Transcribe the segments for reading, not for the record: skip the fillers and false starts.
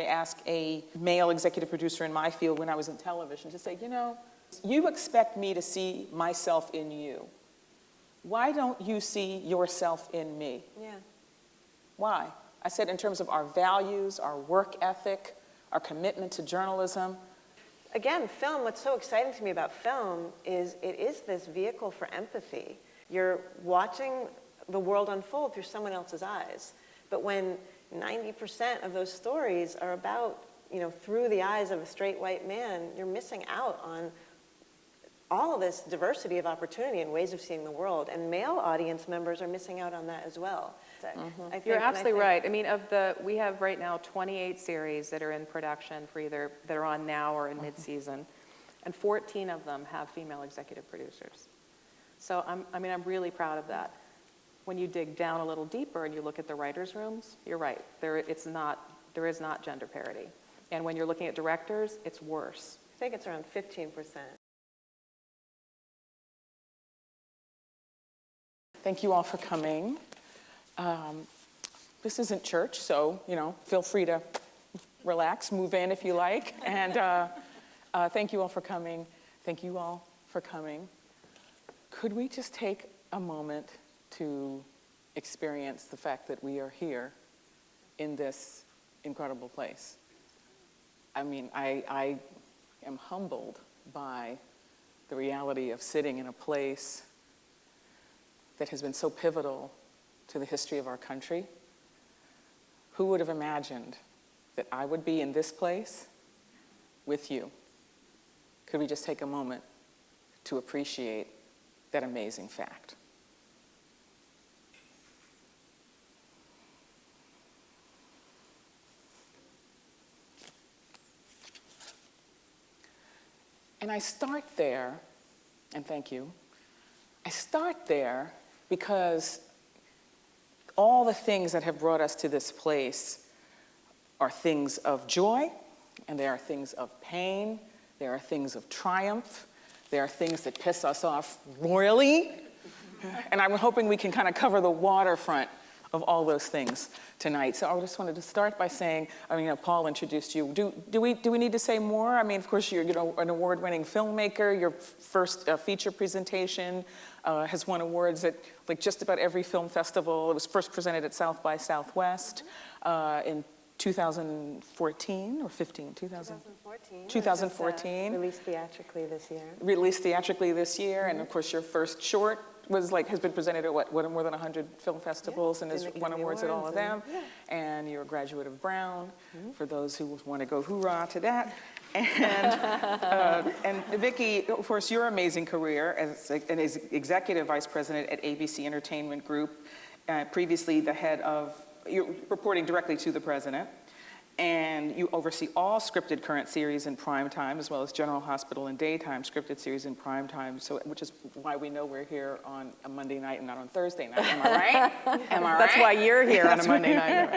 to ask a male executive producer in my field when I was in television to say, you expect me to see myself in you. Why don't you see yourself in me? Yeah. Why? I said in terms of our values, our work ethic, our commitment to journalism. Again, film, what's so exciting to me about film is it is this vehicle for empathy. You're watching the world unfold through someone else's eyes. But when 90% of those stories are about, through the eyes of a straight white man, you're missing out on all of this diversity of opportunity and ways of seeing the world. And male audience members are missing out on that as well. I think, You're absolutely right. I mean, we have right now 28 series that are in production for either that are on now or in mid-season, and 14 of them have female executive producers. So I'm really proud of that. When you dig down a little deeper and you look at the writers' rooms, you're right. There is not gender parity. And when you're looking at directors, it's worse. I think it's around 15%. Thank you all for coming. This isn't church, so, feel free to relax, move in if you like. And thank you all for coming. Thank you all for coming. Could we just take a moment to experience the fact that we are here in this incredible place? I mean, I am humbled by the reality of sitting in a place that has been so pivotal to the history of our country. Who would have imagined that I would be in this place with you? Could we just take a moment to appreciate that amazing fact? And I start there, and thank you. I start there because all the things that have brought us to this place are things of joy, and they are things of pain, they are things of triumph, they are things that piss us off royally, and I'm hoping we can kind of cover the waterfront of all those things tonight. So I just wanted to start by saying, Paul introduced you. Do we need to say more? I mean, of course, you're an award-winning filmmaker. Your first feature presentation has won awards at just about every film festival. It was first presented at South by Southwest in 2014 or 15? 2014. 2014. Released theatrically this year. And of course, your first short has been presented at more than 100 film festivals, and has won awards at all of them. And you're a graduate of Brown, for those who want to go hoorah to that. And Vicki, of course, your amazing career as an executive vice president at ABC Entertainment Group, previously the head of, you're reporting directly to the president, and you oversee all scripted current series in prime time, as well as General Hospital and daytime scripted series in prime time, which is why we know we're here on a Monday night and not on Thursday night. Am I right? Am I right? That's why you're here on a Monday night.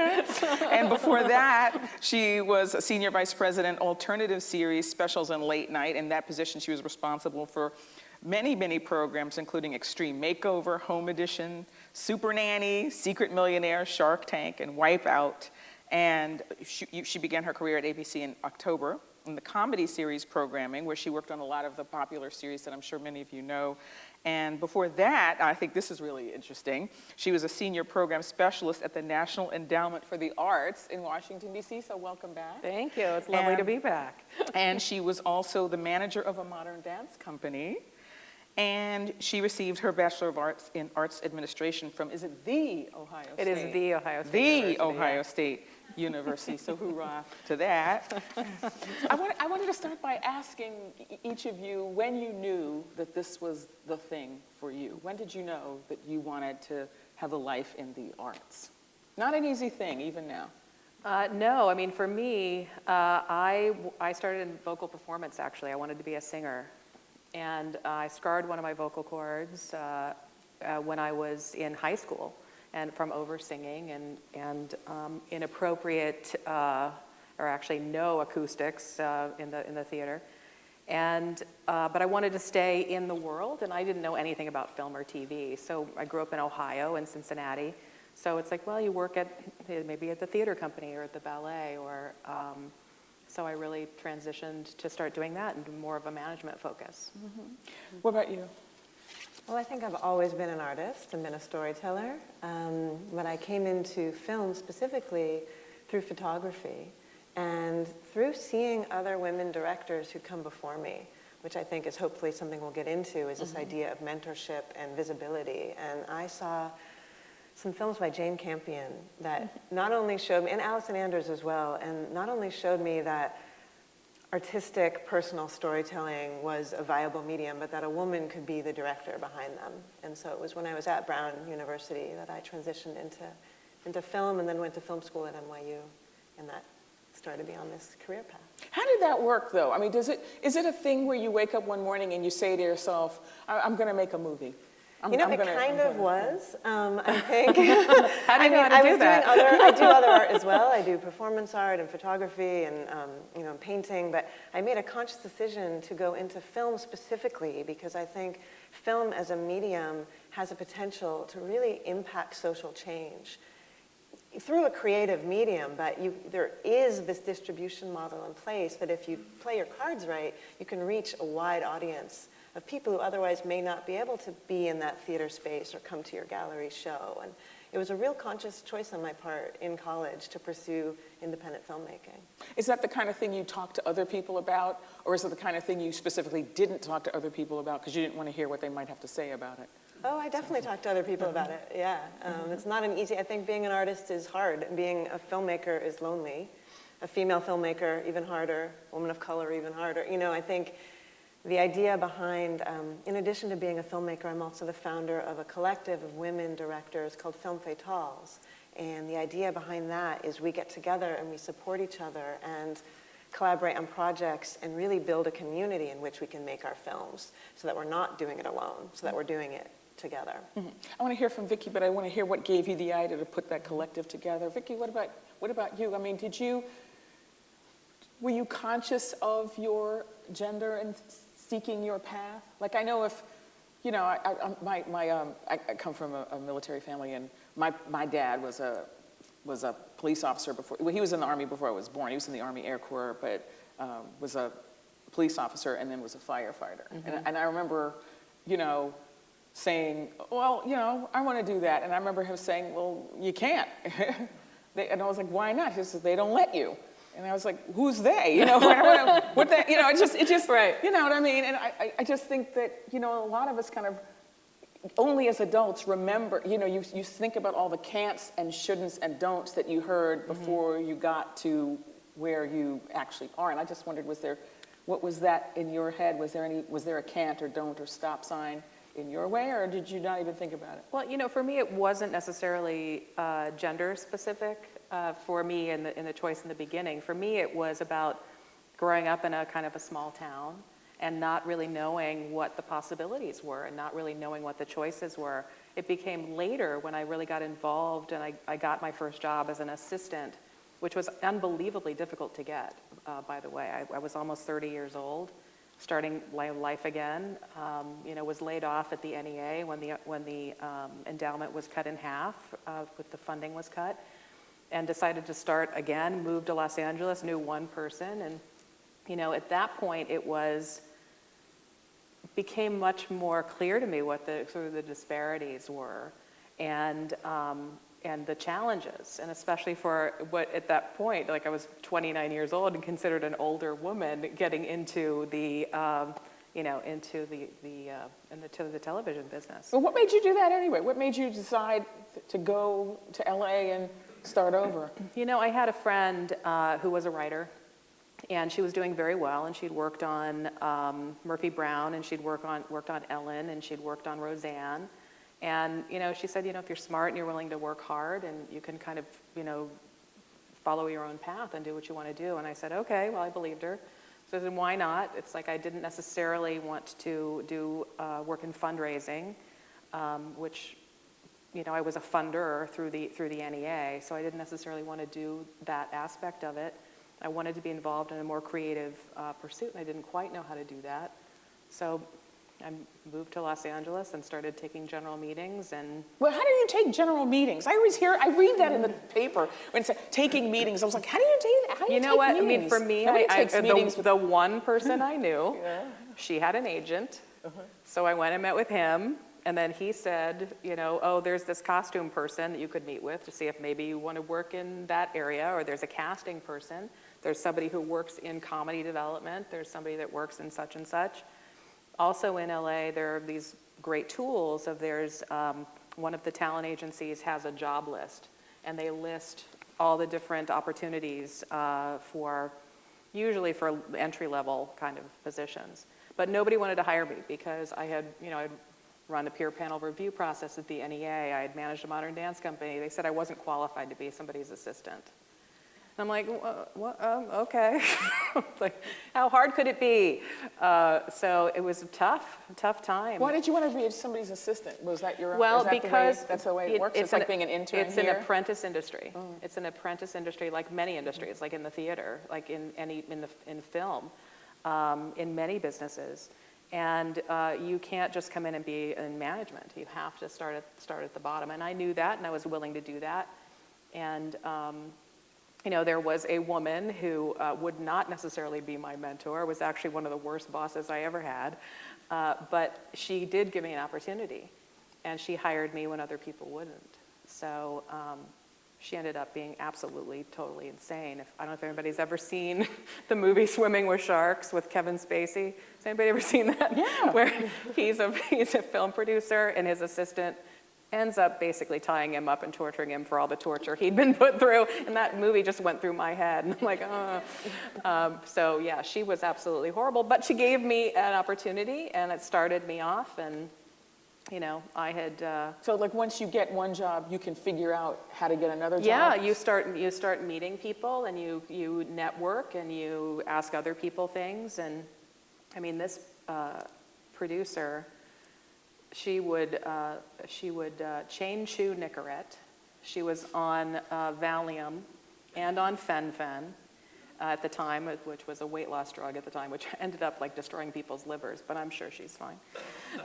And before that, she was a senior vice president, alternative series, specials, and late night. In that position, she was responsible for many, many programs, including Extreme Makeover, Home Edition, Super Nanny, Secret Millionaire, Shark Tank, and Wipeout. And she began her career at ABC in October in the comedy series programming, where she worked on a lot of the popular series that I'm sure many of you know. And before that, I think this is really interesting, she was a senior program specialist at the National Endowment for the Arts in Washington, D.C., so welcome back. Thank you. It's lovely to be back. And she was also the manager of a modern dance company. And she received her Bachelor of Arts in Arts Administration from, is it the Ohio State? It is the Ohio State University. The Ohio State University, so hoorah to that. I wanted to start by asking each of you when you knew that this was the thing for you. When did you know that you wanted to have a life in the arts? Not an easy thing, even now. No, I mean, for me, I started in vocal performance, actually. I wanted to be a singer. And I scarred one of my vocal cords when I was in high school, and from over-singing and inappropriate, or actually no acoustics in the theater. And, but I wanted to stay in the world, and I didn't know anything about film or TV. So I grew up in Ohio, in Cincinnati, So it's like, well, you work at maybe at the theater company or at the ballet, or so I really transitioned to start doing that and more of a management focus. What about you? Well, I think I've always been an artist and been a storyteller, but I came into film specifically through photography and through seeing other women directors who come before me, which I think is hopefully something we'll get into, is this idea of mentorship and visibility. And I saw some films by Jane Campion that not only showed me, and Alison Anders as well, and not only showed me that artistic, personal storytelling was a viable medium, but that a woman could be the director behind them. And so it was when I was at Brown University that I transitioned into film, and then went to film school at NYU, and that started me on this career path. How did that work, though? I mean, is it a thing where you wake up one morning and you say to yourself, I'm going to make a movie? It kind of was, I think. How do you know how to do that? I do other art as well. I do performance art and photography and painting, but I made a conscious decision to go into film specifically because I think film as a medium has a potential to really impact social change through a creative medium, but there is this distribution model in place that if you play your cards right, you can reach a wide audience of people who otherwise may not be able to be in that theater space or come to your gallery show. And it was a real conscious choice on my part in college to pursue independent filmmaking. Is that the kind of thing you talk to other people about, or is it the kind of thing you specifically didn't talk to other people about because you didn't want to hear what they might have to say about it? Oh, I definitely talk to other people about it, yeah. It's not an easy, I think being an artist is hard, and being a filmmaker is lonely. A female filmmaker, even harder. Woman of color, even harder. I think the idea behind, in addition to being a filmmaker, I'm also the founder of a collective of women directors called Film Fatales. And the idea behind that is we get together and we support each other and collaborate on projects and really build a community in which we can make our films so that we're not doing it alone, so that we're doing it together. I want to hear from Vicki, but I want to hear what gave you the idea to put that collective together. Vicki, what about you? I mean, were you conscious of your gender and seeking your path? Like, I know if, I come from a military family, and my dad was a police officer before. Well, he was in the Army before I was born. He was in the Army Air Corps, but was a police officer and then was a firefighter. And I remember, saying, well, I want to do that. And I remember him saying, well, you can't. And I was like, why not? He said, they don't let you. And I was like, who's they? What that, it just, right. You know what I mean? And I just think that, a lot of us kind of, only as adults remember, you think about all the can'ts and shouldn'ts and don'ts that you heard before you got to where you actually are. And I just wondered, what was that in your head? Was there a can't or don't or stop sign in your way, or did you not even think about it? Well, for me, it wasn't necessarily gender specific for me in the choice in the beginning. For me, it was about growing up in a kind of a small town and not really knowing what the possibilities were and not really knowing what the choices were. It became later when I really got involved and I got my first job as an assistant, which was unbelievably difficult to get, by the way. I was almost 30 years old, starting life again, was laid off at the NEA when the endowment was cut in half, with the funding was cut, and decided to start again, moved to Los Angeles, knew one person, and at that point it became much more clear to me what the sort of the disparities were, and the challenges, and especially for what at that point, like I was 29 years old and considered an older woman getting into the the television business. Well, what made you do that anyway? What made you decide to go to LA and start over? I had a friend who was a writer, and she was doing very well, and she'd worked on Murphy Brown, and she'd worked on Ellen, and she'd worked on Roseanne. And, she said, if you're smart and you're willing to work hard and you can kind of, follow your own path and do what you want to do. And I said, okay, well, I believed her. So then why not? It's like I didn't necessarily want to do work in fundraising, which, I was a funder through the NEA, so I didn't necessarily want to do that aspect of it. I wanted to be involved in a more creative pursuit, and I didn't quite know how to do that. So I moved to Los Angeles and started taking general meetings, and Well, how do you take general meetings? I read that in the paper when it's taking meetings. I was like, how do you do that? How do you you know take what? meetings? I mean, for me, Nobody takes meetings with the one person I knew, Yeah. she had an agent, so I went and met with him, and then he said, you know, oh, there's this costume person that you could meet with to see if maybe you want to work in that area, or there's a casting person, there's somebody who works in comedy development, there's somebody that works in such and such. Also in LA, there are these great tools of one of the talent agencies has a job list, and they list all the different opportunities usually for entry-level kind of positions. But nobody wanted to hire me because I'd run a peer panel review process at the NEA, I had managed a modern dance company. They said I wasn't qualified to be somebody's assistant. And I'm like, what? Okay. Like, how hard could it be? So it was a tough time. Why did you want to be somebody's assistant? Was that your? Well, is that because that's the way it works. It's like being an intern It's here. an apprentice industry. It's an apprentice industry, like many industries, like in the theater, like in film, in many businesses. And you can't just come in and be in management. You have to start at the bottom. And I knew that, and I was willing to do that. And there was a woman who would not necessarily be my mentor, was actually one of the worst bosses I ever had, but she did give me an opportunity, and she hired me when other people wouldn't. So she ended up being absolutely, totally insane. I don't know if anybody's ever seen the movie Swimming with Sharks with Kevin Spacey. Has anybody ever seen that? Yeah. Where he's a film producer, and his assistant ends up basically tying him up and torturing him for all the torture he'd been put through. And that movie just went through my head. And I'm like, so yeah, she was absolutely horrible. But she gave me an opportunity, and it started me off. And, I had... So like once you get one job, you can figure out how to get another job? Yeah, you start meeting people, and you network, and you ask other people things. And, I mean, this producer... She would chain chew Nicorette. She was on Valium and on Fen-Phen at the time, which was a weight loss drug at the time, which ended up like destroying people's livers, but I'm sure she's fine.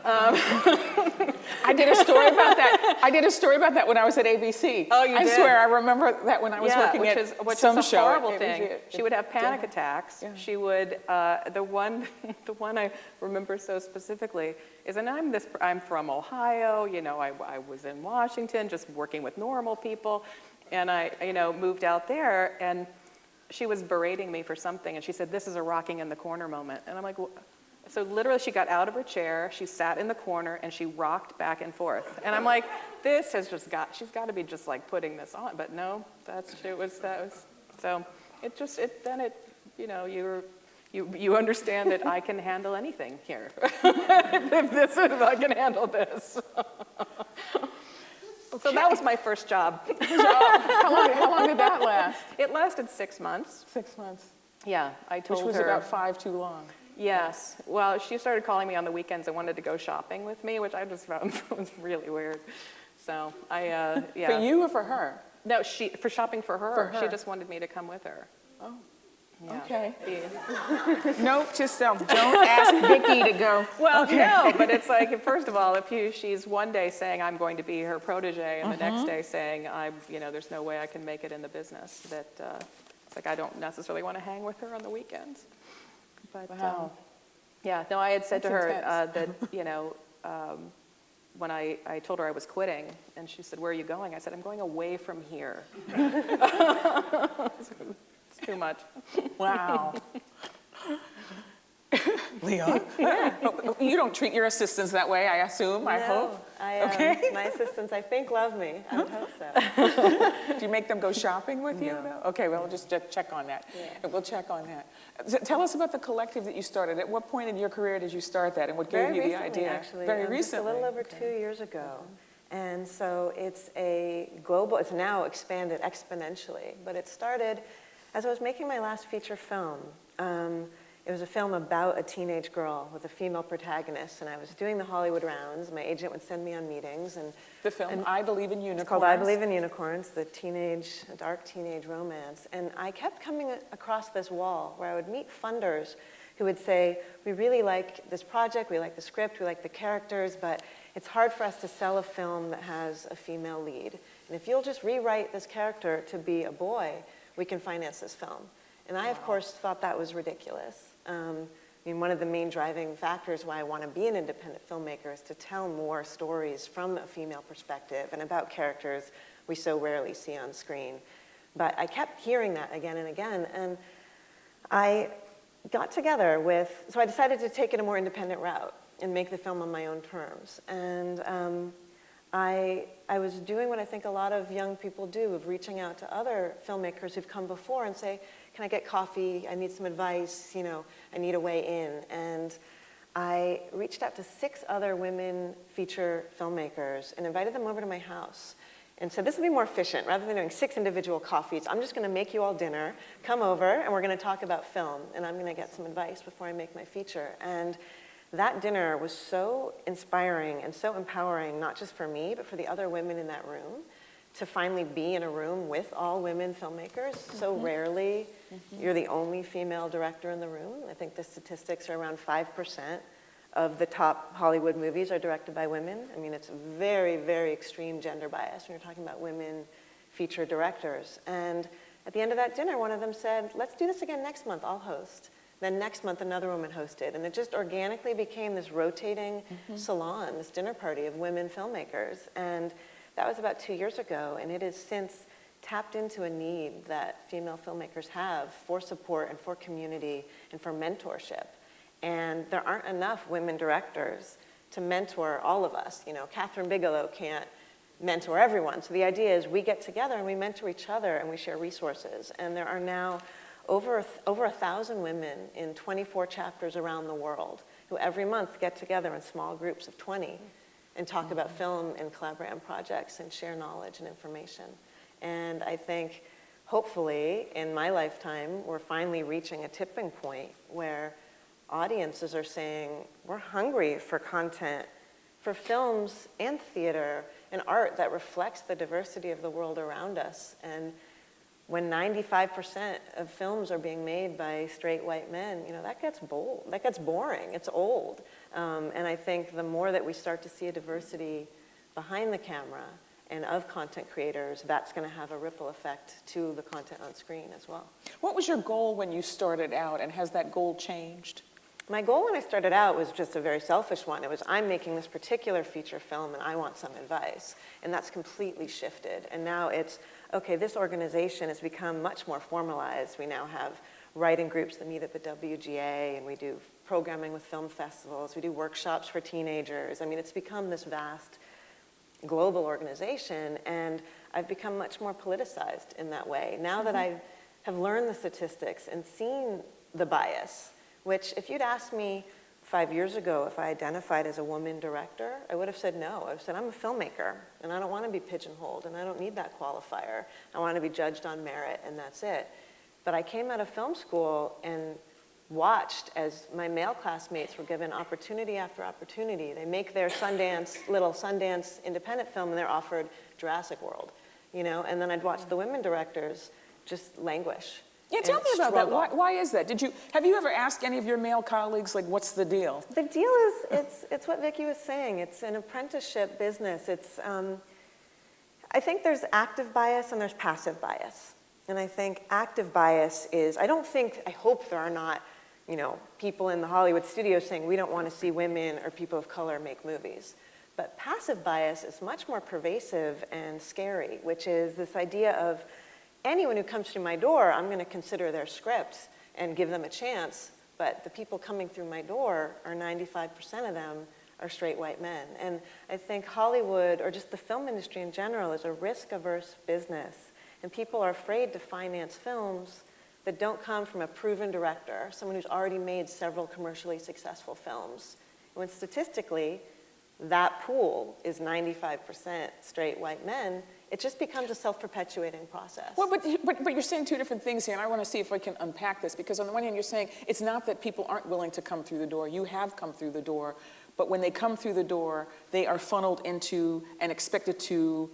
I did a story about that. I did a story about that when I was at ABC. Oh, you I did? swear, I remember that when I was working which at is some a show. horrible at thing. ABC. She would have panic attacks. Yeah. She would, the one I remember so specifically is, and I'm from Ohio, I was in Washington just working with normal people, and I, moved out there, and she was berating me for something, and she said, "This is a rocking in the corner moment." And I'm like, well, so literally she got out of her chair, she sat in the corner, and she rocked back and forth. And I'm like, she's got to be just like putting this on. But no, so you understand that I can handle anything here. if I can handle this. So that was my first job. How long did that last? It lasted 6 months. 6 months. Yeah, I told her. Which was about 5 too long. Yes. Well, she started calling me on the weekends and wanted to go shopping with me, which I just found was really weird. So yeah. For you or for her? No, for shopping for her. For her. She just wanted me to come with her. Oh. Yeah. Okay. Yeah. Note to self, don't ask Vicki to go. Well, no, but it's like, first of all, she's one day saying I'm going to be her protege, and the next day saying there's no way I can make it in the business, that it's like I don't necessarily want to hang with her on the weekends. But Wow. yeah, no, I had said That's to her intense. that when I told her I was quitting, and she said, "Where are you going?" I said, "I'm going away from here." It's too much. Wow. Leon? Yeah. You don't treat your assistants that way, I assume, I hope. Okay. My assistants, I think, love me. I would hope so. Do you make them go shopping with you? No. Okay, well, we'll just check on that. Yeah. We'll check on that. So tell us about the collective that you started. At what point in your career did you start that, and what gave you the idea? Actually, Very just recently. a little over 2 years ago. And so it's it's now expanded exponentially, but it started as I was making my last feature film. it was a film about a teenage girl with a female protagonist, and I was doing the Hollywood rounds. My agent would send me on meetings, and The film, I Believe in Unicorns. it's called I Believe in Unicorns, the dark teenage romance. And I kept coming across this wall where I would meet funders who would say, we really like this project, we like the script, we like the characters, but it's hard for us to sell a film that has a female lead. And if you'll just rewrite this character to be a boy, we can finance this film. And I, of course, thought that was ridiculous. I mean, one of the main driving factors why I want to be an independent filmmaker is to tell more stories from a female perspective and about characters we so rarely see on screen. But I kept hearing that again and again, and I got together with, so I decided to take it a more independent route and make the film on my own terms. And I was doing what I think a lot of young people do, of reaching out to other filmmakers who've come before and say, can I get coffee? I need some advice, you know, I need a way in. And I reached out to 6 other women feature filmmakers and invited them over to my house. And said, this will be more efficient. Rather than doing 6 individual coffees, I'm just gonna make you all dinner, come over, and we're gonna talk about film, and I'm gonna get some advice before I make my feature. And that dinner was so inspiring and so empowering, not just for me, but for the other women in that room, to finally be in a room with all women filmmakers. So rarely you're the only female director in the room. I think the statistics are around 5% of the top Hollywood movies are directed by women. I mean, it's very, very extreme gender bias when you're talking about women feature directors. And at the end of that dinner, one of them said, let's do this again next month, I'll host. Then next month, another woman hosted. And it just organically became this rotating salon, this dinner party of women filmmakers. And that was about 2 years ago, and it has since tapped into a need that female filmmakers have for support and for community and for mentorship. And there aren't enough women directors to mentor all of us. You know, Catherine Bigelow can't mentor everyone. So the idea is we get together and we mentor each other and we share resources. And there are now over 1,000 women in 24 chapters around the world who every month get together in small groups of 20 and talk about film and collaborate on projects and share knowledge and information. And I think, hopefully, in my lifetime, we're finally reaching a tipping point where audiences are saying, we're hungry for content, for films and theater and art that reflects the diversity of the world around us. And when 95% of films are being made by straight white men, you know, that gets bold, that gets boring, it's old. And I think the more that we start to see a diversity behind the camera and of content creators, that's gonna have a ripple effect to the content on screen as well. What was your goal when you started out, and has that goal changed? My goal when I started out was just a very selfish one. It was, I'm making this particular feature film and I want some advice. And that's completely shifted. And now it's, okay, this organization has become much more formalized. We now have writing groups that meet at the WGA, and we do programming with film festivals. We do workshops for teenagers. I mean, it's become this vast global organization, and I've become much more politicized in that way. Now that I have learned the statistics and seen the bias, which if you'd asked me 5 years ago if I identified as a woman director, I would have said no. I would have said, I'm a filmmaker, and I don't want to be pigeonholed, and I don't need that qualifier. I want to be judged on merit, and that's it. But I came out of film school and watched as my male classmates were given opportunity after opportunity. They make their little Sundance independent film, and they're offered Jurassic World, you know? And then I'd watch the women directors just languish. Yeah, tell me about that. Why is that? Have you ever asked any of your male colleagues, like, what's the deal? The deal is, it's what Vicki was saying. It's an apprenticeship business. It's, I think there's active bias and there's passive bias. And I think active bias is, I hope there are not, you know, people in the Hollywood studios saying we don't want to see women or people of color make movies. But passive bias is much more pervasive and scary, which is this idea of, anyone who comes through my door, I'm going to consider their script and give them a chance, but the people coming through my door, 95% of them are straight white men. And I think Hollywood, or just the film industry in general, is a risk-averse business, and people are afraid to finance films that don't come from a proven director, someone who's already made several commercially successful films. When statistically, that pool is 95% straight white men, it just becomes a self-perpetuating process. Well, but you're saying two different things here, and I want to see if I can unpack this, because on the one hand, you're saying it's not that people aren't willing to come through the door. You have come through the door, but when they come through the door, they are funneled into and expected to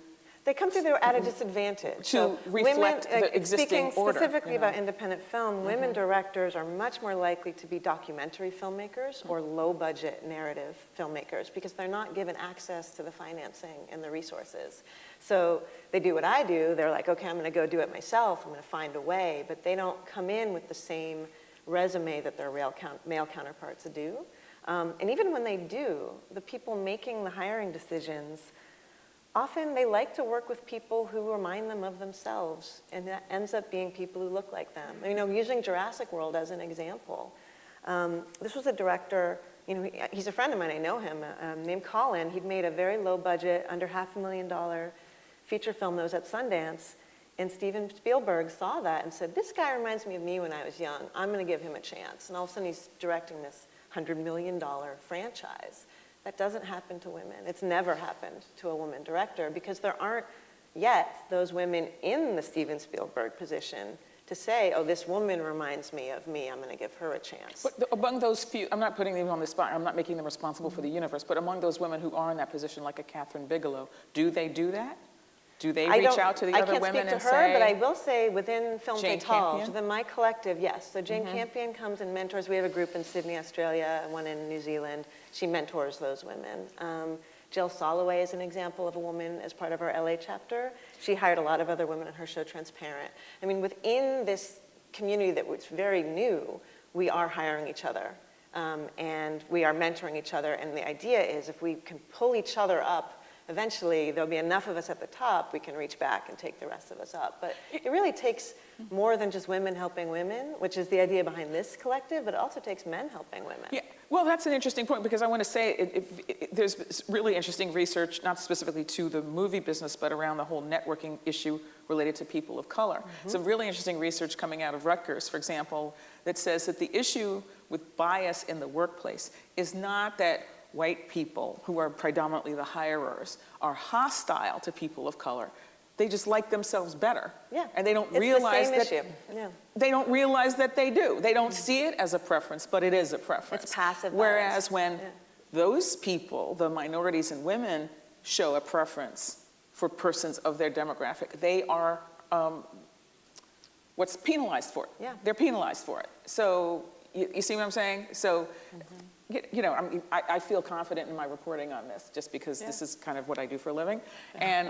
They come through there at a disadvantage. to reflect the existing speaking order. specifically about independent film, women directors are much more likely to be documentary filmmakers or low-budget narrative filmmakers because they're not given access to the financing and the resources. So they do what I do. They're like, okay, I'm going to go do it myself. I'm going to find a way. But they don't come in with the same resume that their male counterparts do. And even when they do, the people making the hiring decisions, often they like to work with people who remind them of themselves, and that ends up being people who look like them. You know, using Jurassic World as an example, this was a director, you know, he's a friend of mine, I know him, named Colin. He'd made a very low budget, under $500,000 feature film that was at Sundance, and Steven Spielberg saw that and said, this guy reminds me of me when I was young. I'm going to give him a chance. And all of a sudden he's directing this $100 million franchise. That doesn't happen to women. It's never happened to a woman director because there aren't yet those women in the Steven Spielberg position to say, oh, this woman reminds me of me, I'm going to give her a chance. But among those few, I'm not putting them on the spot, I'm not making them responsible for the universe, but among those women who are in that position, like a Catherine Bigelow, do they do that? Do they reach out to the other women and say? I can't speak to her, but I will say within Film Jane Fatale, Campion? within my collective, yes. So Jane Campion comes and mentors. We have a group in Sydney, Australia, and one in New Zealand. She mentors those women. Jill Soloway is an example of a woman as part of our LA chapter. She hired a lot of other women on her show, Transparent. I mean, within this community that was very new, we are hiring each other. And we are mentoring each other. And the idea is if we can pull each other up, eventually there'll be enough of us at the top, we can reach back and take the rest of us up. But it really takes more than just women helping women, which is the idea behind this collective, but it also takes men helping women. Yeah, well, that's an interesting point because I want to say there's really interesting research, not specifically to the movie business, but around the whole networking issue related to people of color. Some really interesting research coming out of Rutgers, for example, that says that the issue with bias in the workplace is not that white people, who are predominantly the hirers, are hostile to people of color. They just like themselves better. Yeah. And they don't It's realize the same that issue. Yeah. they don't realize that they do. They don't see it as a preference, but it is a preference. It's passive bias. Whereas when those people, the minorities and women, show a preference for persons of their demographic, they are what's penalized for it. Yeah. They're penalized for it. So you see what I'm saying? So. You know, I feel confident in my reporting on this just because this is kind of what I do for a living. And,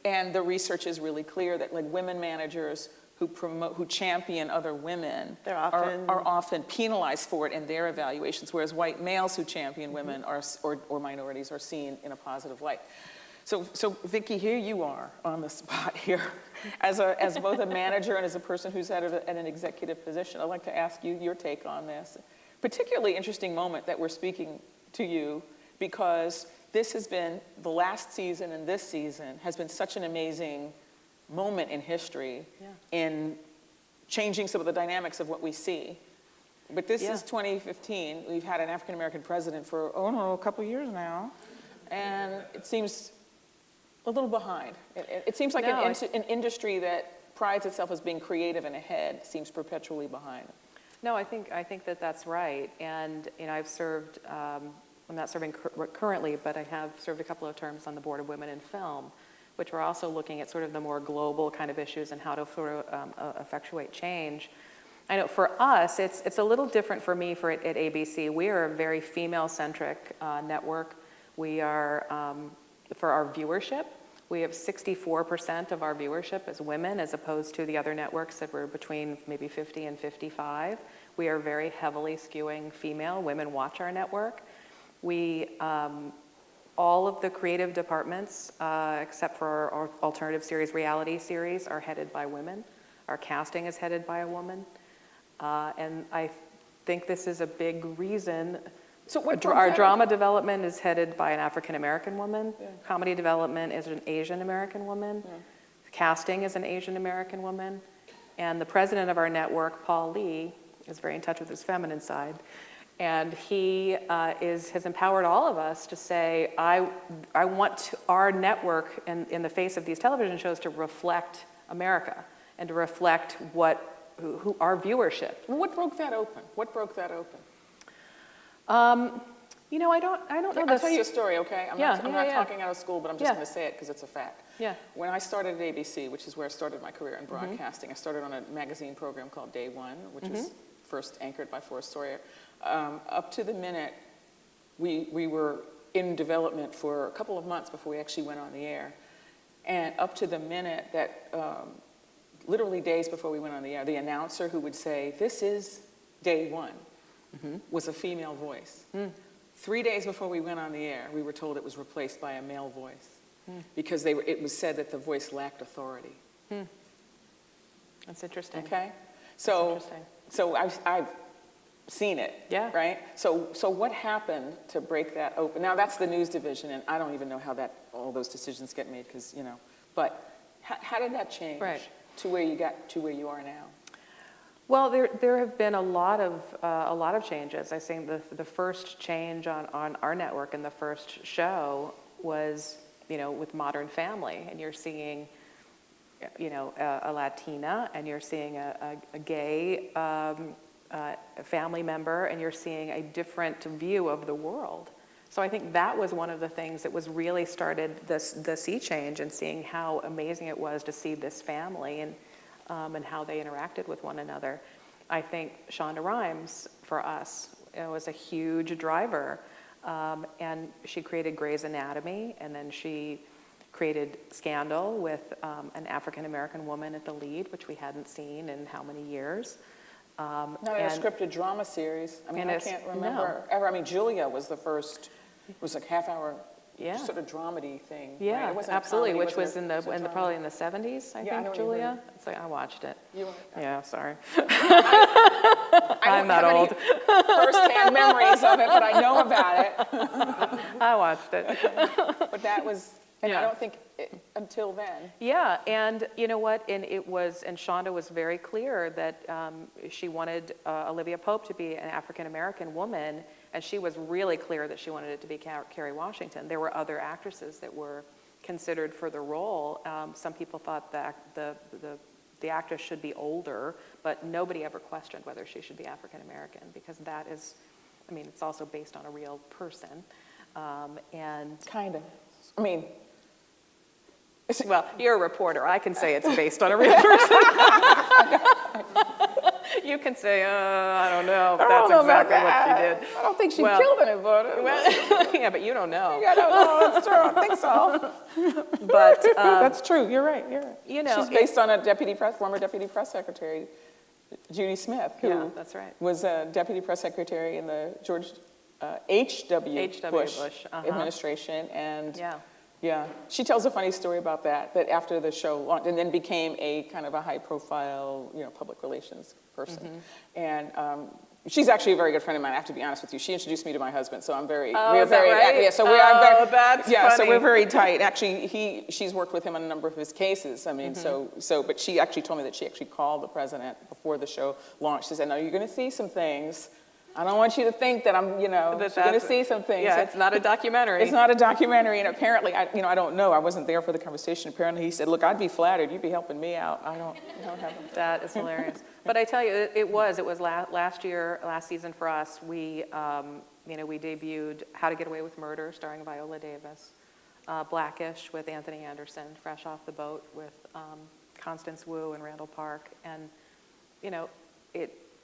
and the research is really clear that like women managers who champion other women are often penalized for it in their evaluations, whereas white males who champion women or minorities are seen in a positive light. So Vicki, here you are on the spot here as both a manager and as a person who's at an executive position. I'd like to ask you your take on this. Particularly interesting moment that we're speaking to you because this has been, the last season and this season has been such an amazing moment in history in changing some of the dynamics of what we see. But this is 2015. We've had an African-American president for, a couple of years now. And it seems a little behind. It seems like an industry that prides itself as being creative and ahead seems perpetually behind. No, I think that that's right. And you know, I've served, I'm not serving currently, but I have served a couple of terms on the Board of Women in Film, which are also looking at sort of the more global kind of issues and how to sort of effectuate change. I know for us, it's a little different for me at ABC. We are a very female-centric network. We are, for our viewership, we have 64% of our viewership as women, as opposed to the other networks that were between maybe 50 and 55. We are very heavily skewing female. Women watch our network. We, all of the creative departments, except for our alternative series, reality series, are headed by women. Our casting is headed by a woman. And I think this is a big reason. So our drama development is headed by an African-American woman. Yeah. Comedy development is an Asian-American woman. Yeah. Casting is an Asian-American woman. And the president of our network, Paul Lee, is very in touch with his feminine side, And he has empowered all of us to say, I want our network in the face of these television shows to reflect America and to reflect who our viewership. What broke that open? What broke that open? You know, I don't know I'll this. tell you a story, okay? I'm not talking out of school, but I'm just Yeah. going to say it because it's a fact. Yeah. When I started at ABC, which is where I started my career in broadcasting, I started on a magazine program called Day One, which was first anchored by Forrest Sawyer. Up to the minute, we were in development for a couple of months before we actually went on the air. And up to the minute that, literally days before we went on the air, the announcer who would say, "This is Day One," was a female voice. 3 days before we went on the air, we were told it was replaced by a male voice because it was said that the voice lacked authority. That's interesting. Okay? That's interesting. So I've seen it, Yeah. right? So what happened to break that open? Now, that's the news division, and I don't even know how all those decisions get made because, but how did that change to where you got to where you are now? Well, there have been a lot of changes. I think the first change on our network and the first show was, with Modern Family, and you're seeing, a Latina, and you're seeing a gay family member, and you're seeing a different view of the world. So I think that was one of the things that was really started the sea change, and seeing how amazing it was to see this family and how they interacted with one another. I think Shonda Rhimes, for us, was a huge driver. And she created Grey's Anatomy, and then she created Scandal with an African-American woman at the lead, which we hadn't seen in how many years. Not in a scripted drama series. I mean, I can't remember ever. I mean, Julia was the first, it was like half-hour sort of dramedy thing. Yeah, right? It wasn't absolutely, comedy, which was probably in the 70s, I Yeah, I think, know what you Julia. mean. It's like, I watched it. Yeah. Yeah, sorry. I I'm don't not have old. any first-hand memories of it, but I know about it. I watched it. But that was, and Yeah. I don't think until then. Yeah, and you know what? And Shonda was very clear that she wanted Olivia Pope to be an African-American woman, and she was really clear that she wanted it to be Kerry Washington. There were other actresses that were considered for the role. Some people thought that the actress should be older, but nobody ever questioned whether she should be African-American, because that is, I mean, it's also based on a real person. And Kind of. I mean, well, you're a reporter. I can say it's based on a real person. You can say, I don't know if that's exactly what she did. I don't think she killed anybody. Well, yeah, but you don't know. I don't know. That's true. I don't think so. But That's true. You're right. You're right. She's based on a former deputy press secretary, Judy Smith, who that's right. was a deputy press secretary in the George H.W. Bush administration, and yeah, she tells a funny story about that after the show launched, and then became a kind of a high-profile, public relations person. And she's actually a very good friend of mine. I have to be honest with you. She introduced me to my husband, so I'm very, is that right? Yeah, so that's so funny. we're very tight. Actually, she's worked with him on a number of his cases. I mean, but she actually told me that she actually called the president before the show launched. She said, "No, you're going to see some things. I don't want you to think that I'm, you're going to see some things." Yeah, it's not a documentary. It's not a documentary, and apparently, I don't know. I wasn't there for the conversation. Apparently, he said, "Look, I'd be flattered. You'd be helping me out. I don't have them." That is hilarious. But I tell you, it was last season for us. We debuted How to Get Away with Murder, starring Viola Davis, Blackish with Anthony Anderson, Fresh Off the Boat with Constance Wu and Randall Park, and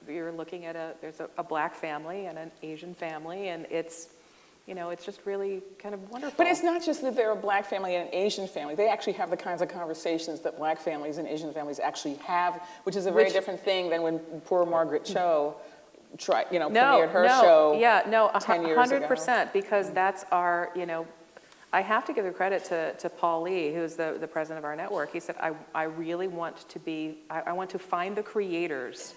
you're looking at there's a black family and an Asian family, and it's just really kind of wonderful. But it's not just that they're a black family and an Asian family. They actually have the kinds of conversations that black families and Asian families actually have, which is a very different thing than when poor Margaret Cho premiered her show 10 years ago. 100%, because that's our, I have to give the credit to Paul Lee, who's the president of our network. He said, I really want I want to find the creators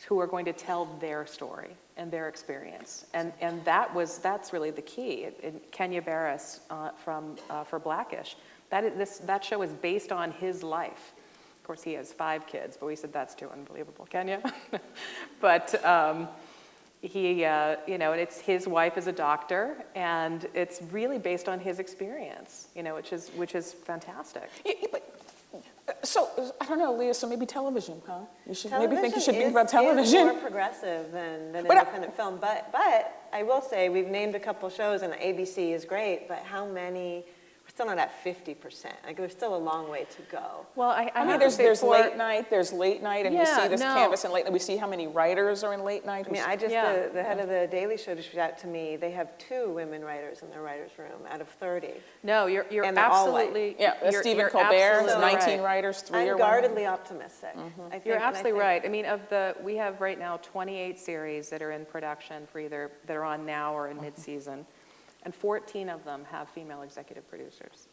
who are going to tell their story and their experience, and that's really the key. Kenya Barris for Blackish, that show is based on his life. Of course, he has 5 kids, but we said that's too unbelievable, Kenya. But and it's his wife is a doctor, and it's really based on his experience, which is fantastic. Yeah, but, so, I don't know, Leah, so maybe television, huh? You should maybe think you should Television think about television. is more progressive than But independent film, but I will say, we've named a couple shows, and ABC is great, but how many, we're still not at 50%. Like, there's still a long way to go. Well, I I mean, have there's to say late night, and we see this no. canvas in late night. We see how many writers are in late night. I mean, the head of the Daily Show just reached out to me. They have 2 women writers in their writer's room out of 30. No, you're And they're all white. absolutely Stephen you're Colbert, absolutely 19 right. writers, 3 I'm are women. guardedly optimistic. I think, You're and I absolutely think- right. I mean, we have right now 28 series that are in production for either that are on now or in mid-season, and 14 of them have female executive producers.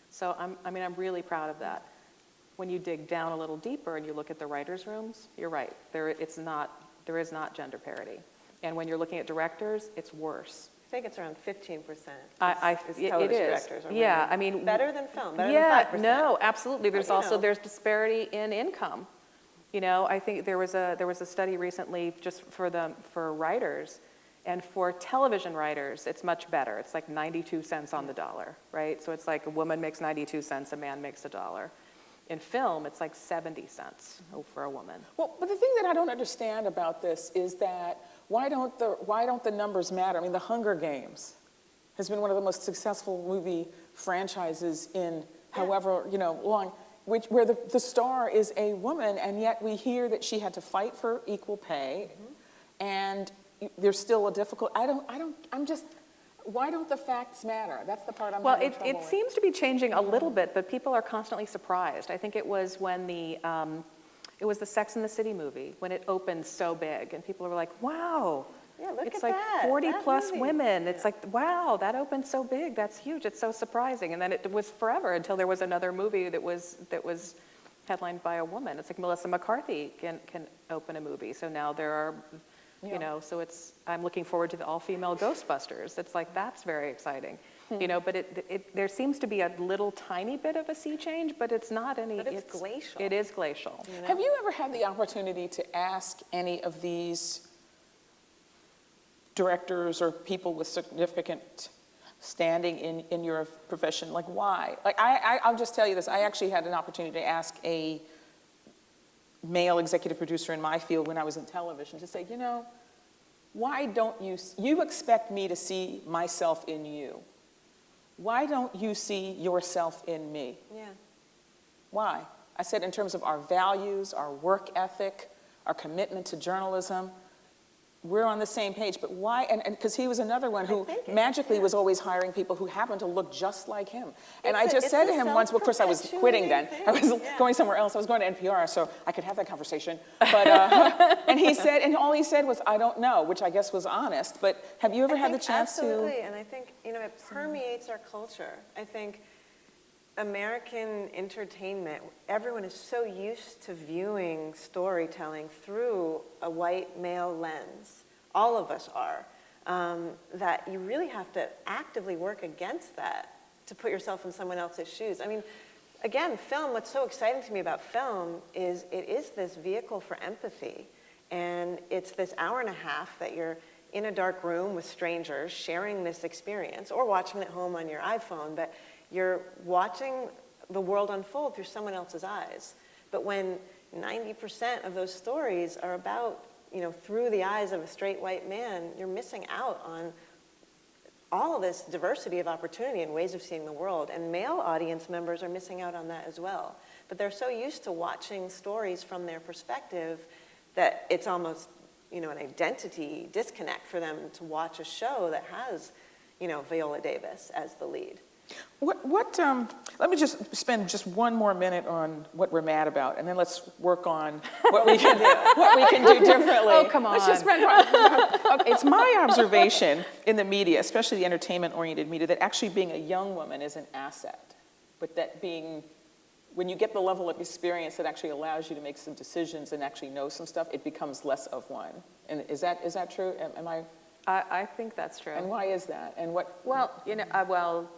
So I'm really proud of that. When you dig down a little deeper and you look at the writers' rooms, you're right. There is not gender parity. And when you're looking at directors, it's worse. I think it's around 15%. It Television is. directors are Yeah, women. I mean, better than film, better yeah, than 5%. no, absolutely. There's But, also there's disparity in income. I think there was a study recently just for writers, and for television writers, it's much better. It's like 92 cents on the dollar, right? So it's like a woman makes 92 cents, a man makes $1. In film, it's like 70 cents for a woman. Well, but the thing that I don't understand about this is that why don't the numbers matter? I mean, The Hunger Games has been one of the most successful movie franchises in however long, where the star is a woman, and yet we hear that she had to fight for equal pay, and there's still a difficult. Why don't the facts matter? That's the part I'm Well, having trouble it with. seems to be changing a little bit, but people are constantly surprised. I think it was when it was the Sex and the City movie, when it opened so big, and people were like, wow, Yeah, look it's at like that. 40 that plus movie. women. It's like, wow, that opened so big, that's huge, it's so surprising. And then it was forever until there was another movie that was headlined by a woman. It's like Melissa McCarthy can open a movie, so now there are, so I'm looking forward to the all-female Ghostbusters. It's like, that's very exciting. But there seems to be a little tiny bit of a sea change, but it's not any. But it's glacial. It is glacial. Have you ever had the opportunity to ask any of these directors or people with significant standing in your profession, like why? Like I'll just tell you this, I actually had an opportunity to ask a male executive producer in my field when I was in television to say, why don't you expect me to see myself in you. Why don't you see yourself in me? Yeah. Why? I said in terms of our values, our work ethic, our commitment to journalism, we're on the same page, but why? And because he was another one who magically was always hiring people who happened to look just like him. And I just said to him once, well, of course I was quitting then. I was going somewhere else. I was going to NPR, so I could have that conversation. But and all he said was, I don't know, which I guess was honest. But have you ever had the chance to? Absolutely, and I think, it permeates our culture. I think American entertainment, everyone is so used to viewing storytelling through a white male lens. All of us are. That you really have to actively work against that to put yourself in someone else's shoes. I mean, again, film, what's so exciting to me about film is it is this vehicle for empathy. And it's this hour and a half that you're in a dark room with strangers sharing this experience, or watching it at home on your iPhone, but you're watching the world unfold through someone else's eyes. But when 90% of those stories are about, through the eyes of a straight white man, you're missing out on all of this diversity of opportunity and ways of seeing the world. And male audience members are missing out on that as well. But they're so used to watching stories from their perspective that it's almost, an identity disconnect for them to watch a show that has, Viola Davis as the lead. Let me just spend just one more minute on what we're mad about, and then let's work on what we can do differently. Oh, come on. Let's just spend, it's my observation in the media, especially the entertainment-oriented media, that actually being a young woman is an asset, but that when you get the level of experience that actually allows you to make some decisions and actually know some stuff, it becomes less of one. And is that true? Am I? I think that's true. And why is that? And what? Well,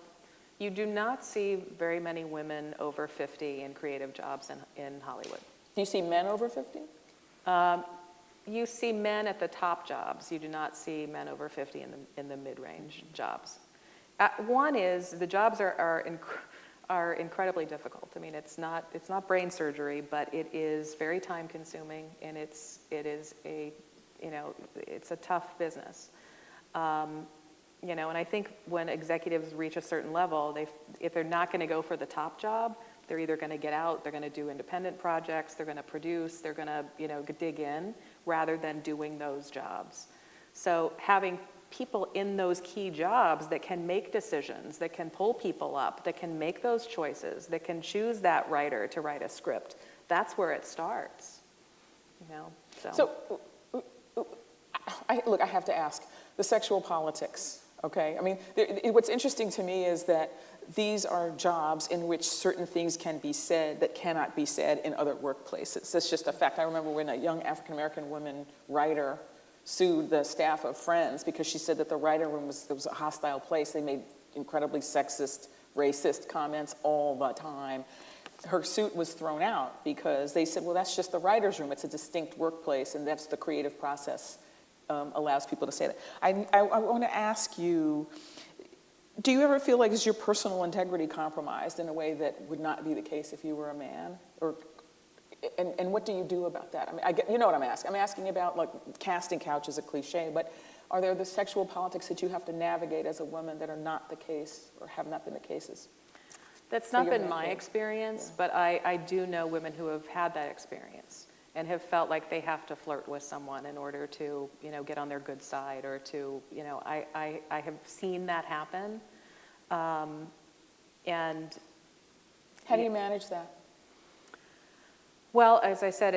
you do not see very many women over 50 in creative jobs in Hollywood. Do you see men over 50? you see men at the top jobs. You do not see men over 50 in the mid-range jobs. One is the jobs are incredibly difficult. I mean, it's not brain surgery, but it is very time consuming, and it is a, it's a tough business. And I think when executives reach a certain level, if they're not going to go for the top job, they're either going to get out, they're going to do independent projects, they're going to produce, they're going to, dig in, rather than doing those jobs. So having people in those key jobs that can make decisions, that can pull people up, that can make those choices, that can choose that writer to write a script, that's where it starts, So, look, I have to ask, the sexual politics, okay? I mean, what's interesting to me is that these are jobs in which certain things can be said that cannot be said in other workplaces. That's just a fact. I remember when a young African-American woman writer sued the staff of Friends because she said that the writer room was a hostile place. They made incredibly sexist, racist comments all the time. Her suit was thrown out because they said, well, that's just the writer's room. It's a distinct workplace, and that's the creative process allows people to say that. I want to ask you, do you ever feel like is your personal integrity compromised in a way that would not be the case if you were a man? And what do you do about that? I mean, you know what I'm asking. I'm asking about, like, casting couch is a cliche, but are there the sexual politics that you have to navigate as a woman that are not the case or have not been the cases? That's not been my experience, but I do know women who have had that experience and have felt like they have to flirt with someone in order to, get on their good side, or to, I have seen that happen. And how do you manage that? Well, as I said,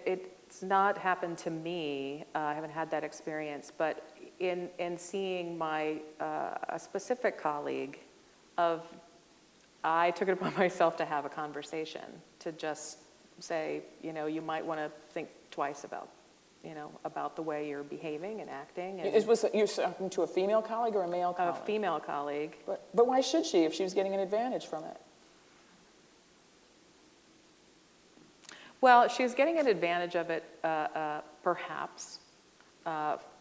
it's not happened to me. I haven't had that experience, but in seeing a specific colleague I took it upon myself to have a conversation, to just say, you might want to think twice about the way you're behaving and acting. And You're talking to a female colleague or a male colleague? A female colleague. But why should she if she was getting an advantage from it? Well, she was getting an advantage of it, perhaps.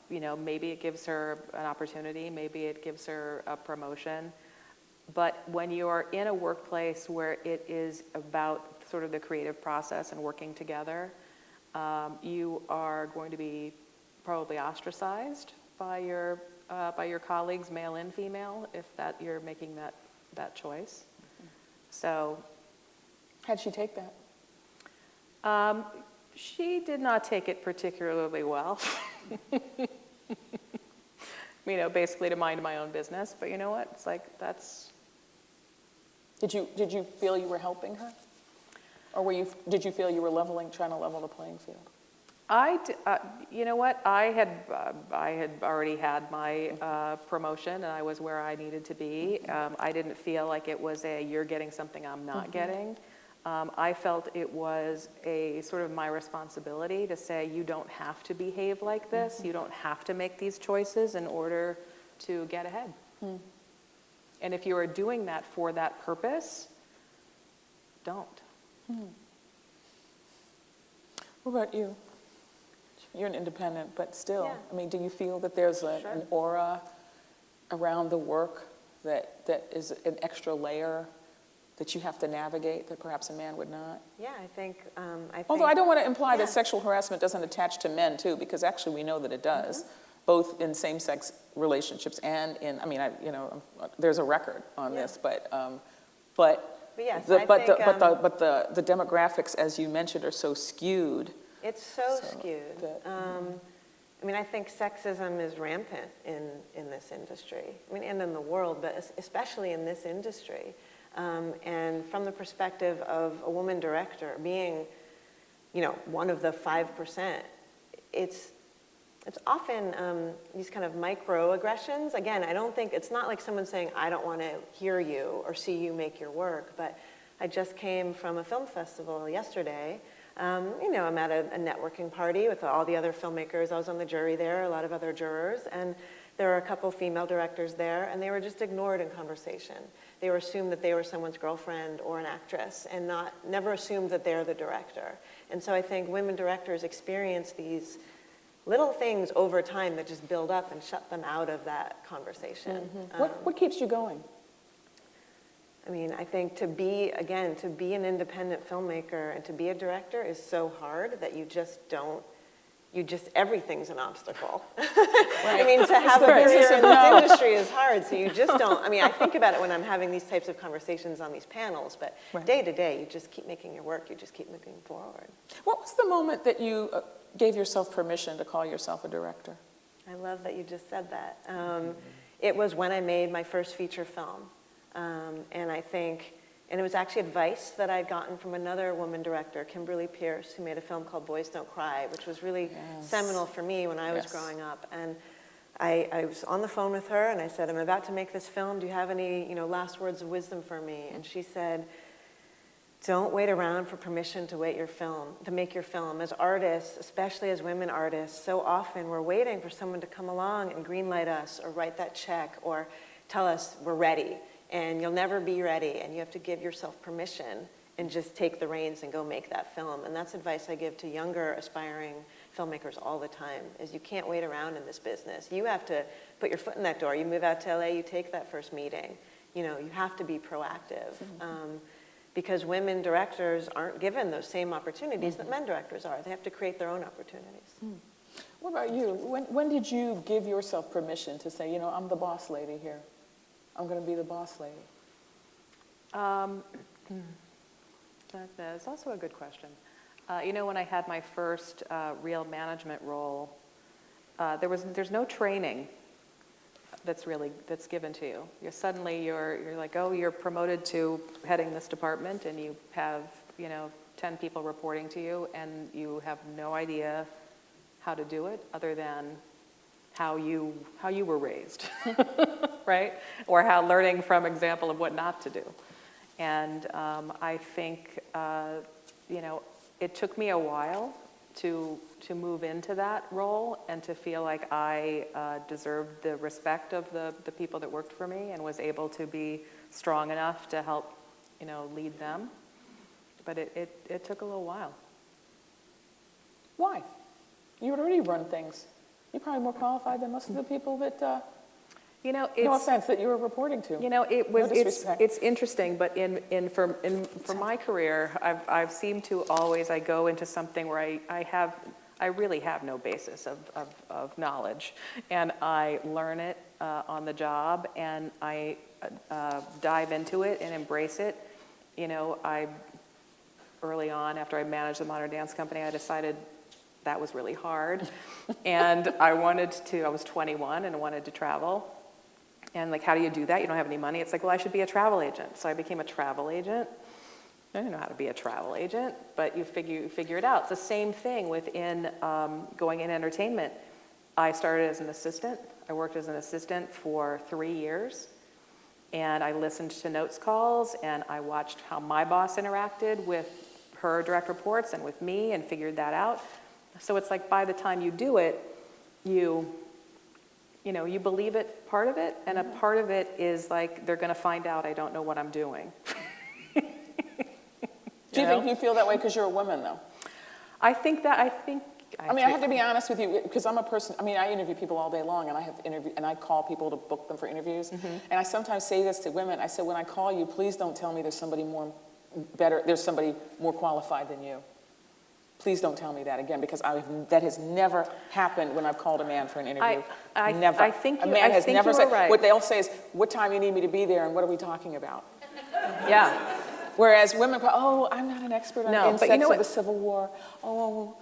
Maybe it gives her an opportunity, maybe it gives her a promotion. But when you are in a workplace where it is about sort of the creative process and working together, you are going to be probably ostracized by your colleagues, male and female, if you're making that choice. So, how'd she take that? She did not take it particularly well. Basically to mind my own business. But you know what? It's like that's. Did you feel you were helping her, or did you feel you were trying to level the playing field? You know what? I had already had my promotion, and I was where I needed to be. I didn't feel like it was you're getting something I'm not getting. I felt it was a sort of my responsibility to say, you don't have to behave like this. You don't have to make these choices in order to get ahead. And if you are doing that for that purpose, don't. What about you? You're an independent, but still, Yeah. I mean, do you feel that there's Sure. an aura around the work that is an extra layer that you have to navigate that perhaps a man would not? Yeah, I think. Although I don't want to imply Yeah. that sexual harassment doesn't attach to men too, because actually we know that it does, both in same-sex relationships and in. I mean, there's a record on this, but yes, the demographics, as you mentioned, are so skewed. It's so skewed. I think sexism is rampant in this industry. And in the world, but especially in this industry. And from the perspective of a woman director being, one of the 5%, it's often these kind of microaggressions. Again, I don't think, it's not like someone saying, I don't want to hear you or see you make your work, but I just came from a film festival yesterday. I'm at a networking party with all the other filmmakers. I was on the jury there, a lot of other jurors, and there were a couple female directors there, and they were just ignored in conversation. They were assumed that they were someone's girlfriend or an actress, and never assumed that they're the director. And so I think women directors experience these little things over time that just build up and shut them out of that conversation. What keeps you going? I mean, I think to be an independent filmmaker and to be a director is so hard that everything's an obstacle. I mean, to have a career in this industry is hard, so you just don't, I mean, I think about it when I'm having these types of conversations on these panels, but day to day, you just keep making your work, you just keep moving forward. What was the moment that you gave yourself permission to call yourself a director? I love that you just said that. It was when I made my first feature film. And it was actually advice that I'd gotten from another woman director, Kimberly Pierce, who made a film called Boys Don't Cry, which was really seminal for me when I was growing up. And I was on the phone with her, and I said, I'm about to make this film. Do you have any, last words of wisdom for me? And she said, don't wait around for permission to make your film. As artists, especially as women artists, so often we're waiting for someone to come along and greenlight us or write that check or tell us we're ready. And you'll never be ready, and you have to give yourself permission and just take the reins and go make that film. And that's advice I give to younger, aspiring filmmakers all the time, is you can't wait around in this business. You have to put your foot in that door. You move out to LA, you take that first meeting. You have to be proactive. Because women directors aren't given those same opportunities that men directors are. They have to create their own opportunities. What about you? When did you give yourself permission to say, I'm the boss lady here? I'm going to be the boss lady. That's also a good question. When I had my first real management role, there's no training that's given to you. You're like, oh, you're promoted to heading this department, and you have 10 people reporting to you, and you have no idea how to do it other than how you were raised, right? Or learning from example of what not to do. And I think, it took me a while to move into that role and to feel like I deserved the respect of the people that worked for me and was able to be strong enough to help, lead them. But it took a little while. Why? You had already run things. You're probably more qualified than most of the people that, no offense, that you were reporting to. It's interesting, but for my career, I've seemed to always, I go into something where I really have no basis of knowledge, and I learn it on the job, and I dive into it and embrace it. Early on, after I managed the Modern Dance Company, I decided that was really hard. And I was 21 and wanted to travel. And how do you do that? You don't have any money. It's like, well, I should be a travel agent. So I became a travel agent. I didn't know how to be a travel agent, but you figure it out. It's the same thing within going in entertainment. I started as an assistant. I worked as an assistant for 3 years. And I listened to notes calls, and I watched how my boss interacted with her direct reports and with me and figured that out. So it's like by the time you do it, you believe it, part of it, and a part of it is like they're going to find out I don't know what I'm doing. Do you think you feel that way because you're a woman, though? I have to be honest with you, because I'm a person, I interview people all day long, and I call people to book them for interviews. And I sometimes say this to women. I said, when I call you, please don't tell me there's somebody more qualified than you. Please don't tell me that again, because that has never happened when I've called a man for an interview. Never. I think a man has never said, right. What they'll say is, what time you need me to be there, and what are we talking about? Yeah. Whereas women go, oh, I'm not an expert on insects of the Civil War. Oh,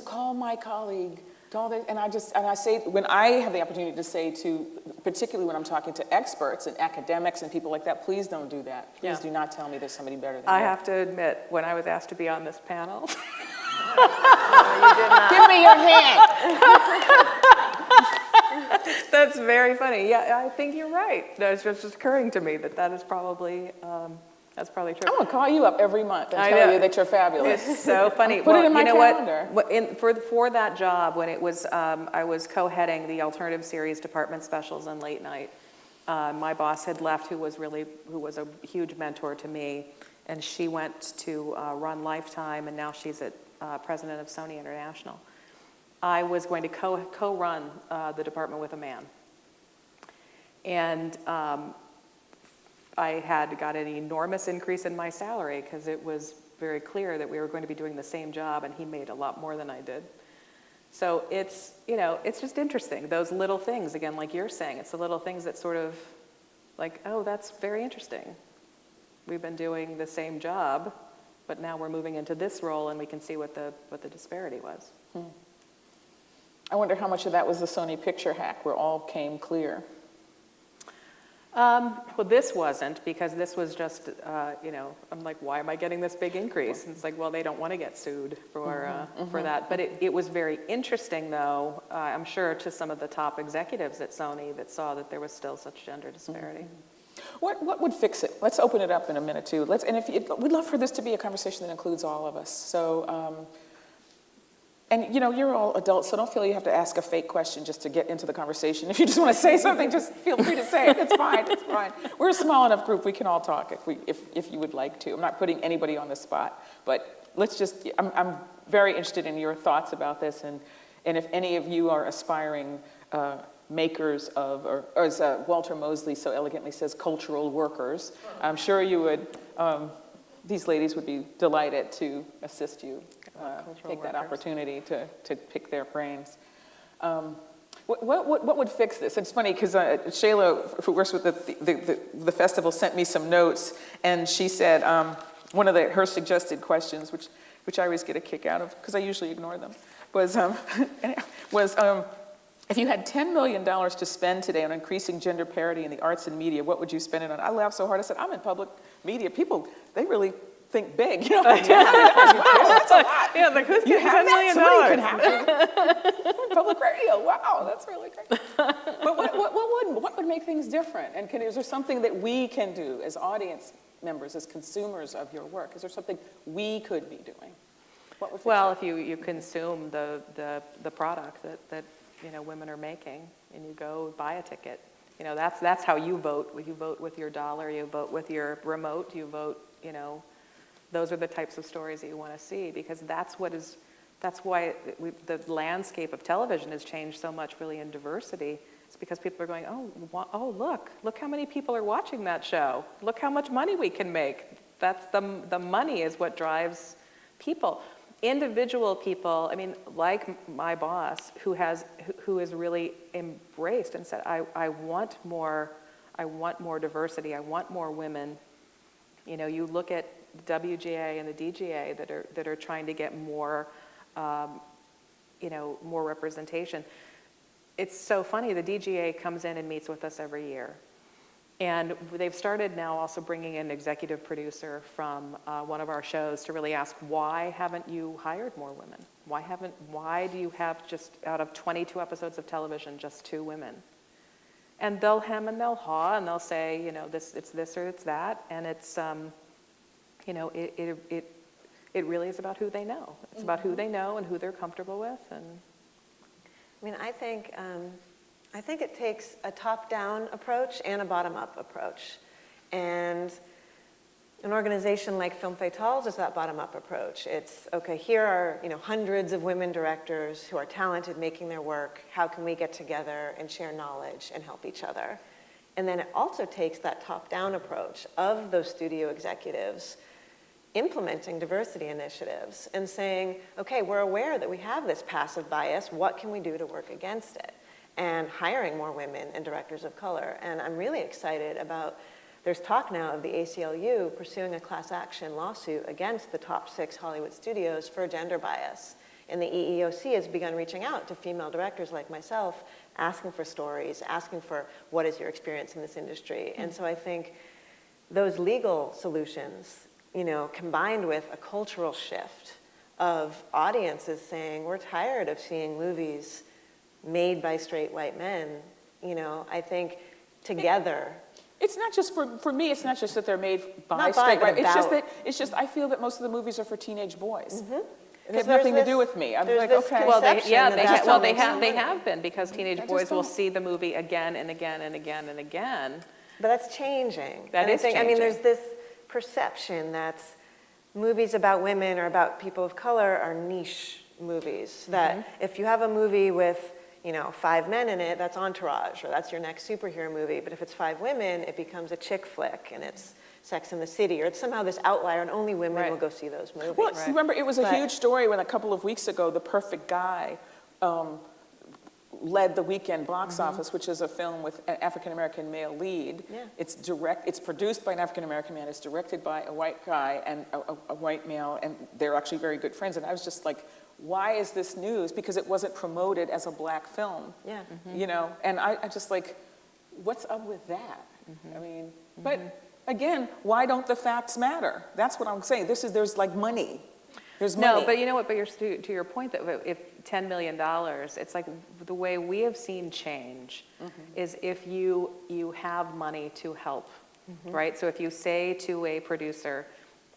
call my colleague. And I say, when I have the opportunity to say to, particularly when I'm talking to experts and academics and people like that, please don't do that. Please do not tell me there's somebody better than you. I have to admit, when I was asked to be on this panel, you did not. Give me your hand. That's very funny. Yeah, I think you're right. That's just occurring to me that is probably that's probably true. I'm gonna call you up every month and tell you that you're fabulous. It's so funny. Put it in my calendar. For that job, when it was I was co-heading the alternative series department specials and late night. My boss had left, who was a huge mentor to me, and she went to run Lifetime, and now she's president of Sony International. I was going to co-run the department with a man. And I had got an enormous increase in my salary because it was very clear that we were going to be doing the same job, and he made a lot more than I did. So it's, it's just interesting, those little things, again, like you're saying, it's the little things that sort of like, oh, that's very interesting. We've been doing the same job, but now we're moving into this role, and we can see what the disparity was. I wonder how much of that was the Sony picture hack where all came clear. Well, this wasn't, because this was just, I'm like, why am I getting this big increase? And it's like, well, they don't want to get sued for that. But it was very interesting, though, I'm sure, to some of the top executives at Sony that saw that there was still such gender disparity. What would fix it? Let's open it up in a minute, too. We'd love for this to be a conversation that includes all of us. So, and you're all adults, so don't feel you have to ask a fake question just to get into the conversation. If you just want to say something, just feel free to say it. It's fine. It's fine. We're a small enough group; we can all talk if you would like to. I'm not putting anybody on the spot, but let's just. I'm very interested in your thoughts about this, and if any of you are aspiring makers of, or as Walter Mosley so elegantly says, cultural workers, I'm sure you would. These ladies would be delighted to assist you. Take that opportunity to pick their brains. What would fix this? It's funny because Shayla, who works with the festival, sent me some notes, and she said one of her suggested questions, which I always get a kick out of because I usually ignore them, was if you had $10 million to spend today on increasing gender parity in the arts and media, what would you spend it on? I laughed so hard. I said, I'm in public media. People, they really think big. Wow, that's a lot. Yeah, like who's you getting have $10 million? Somebody can have it. Public radio. Wow, that's really great. But what would make things different? And is there something that we can do as audience members, as consumers of your work? Is there something we could be doing? What would fix Well, that? if you consume the product that women are making, and you go buy a ticket, that's how you vote. You vote with your dollar. You vote with your remote. You vote. Those are the types of stories that you want to see, because that's why the landscape of television has changed so much, really, in diversity. It's because people are going, oh, look how many people are watching that show. Look how much money we can make. That's the money is what drives people. Individual people, like my boss, who has really embraced and said, I want more diversity. I want more women. You look at the WGA and the DGA that are trying to get more, more representation. It's so funny. The DGA comes in and meets with us every year, and they've started now also bringing in an executive producer from one of our shows to really ask, why haven't you hired more women? Why do you have just out of 22 episodes of television just 2 women? And they'll hem and they'll haw and they'll say, it's this or it's that, and it's it really is about who they know. It's about who they know and who they're comfortable with. And I think it takes a top-down approach and a bottom-up approach. And an organization like Film Fatales is that bottom-up approach. It's, okay, here are hundreds of women directors who are talented making their work. How can we get together and share knowledge and help each other? And then it also takes that top-down approach of those studio executives implementing diversity initiatives and saying, okay, we're aware that we have this passive bias. What can we do to work against it? And hiring more women and directors of color. And I'm really excited about, there's talk now of the ACLU pursuing a class action lawsuit against the top 6 Hollywood studios for gender bias. And the EEOC has begun reaching out to female directors like myself, asking for stories, asking for what is your experience in this industry. And so I think those legal solutions, combined with a cultural shift of audiences saying, we're tired of seeing movies made by straight white men, I think together. It's not just for me. It's not just that they're made by Not straight by, white. but It's just I feel that most of the movies are for teenage boys. It has There's nothing to this- do with me. I'm there's like, this okay. well, conception that they have been, because teenage I just boys will don't- see the movie again and again and again and again. But that's changing. That And is I think, changing. there's this perception that movies about women or about people of color are niche movies. That if you have a movie with, 5 men in it, that's Entourage, or that's your next superhero movie. But if it's 5 women, it becomes a chick flick, and it's Sex and the City, or it's somehow this outlier, and only women will go see those movies. Well, remember, it was a huge story when a couple of weeks ago, The Perfect Guy led the weekend box office, which is a film with an African-American male lead. Yeah. It's produced by an African-American man, it's directed by a white guy and a white male, and they're actually very good friends. And I was just like, why is this news? Because it wasn't promoted as a black film. Yeah. And I just like, what's up with that? I mean, but again, why don't the facts matter? That's what I'm saying. There's like money. There's money. No, but you know what, to your point, that if $10 million, it's like the way we have seen change is if you have money to help, right? So if you say to a producer,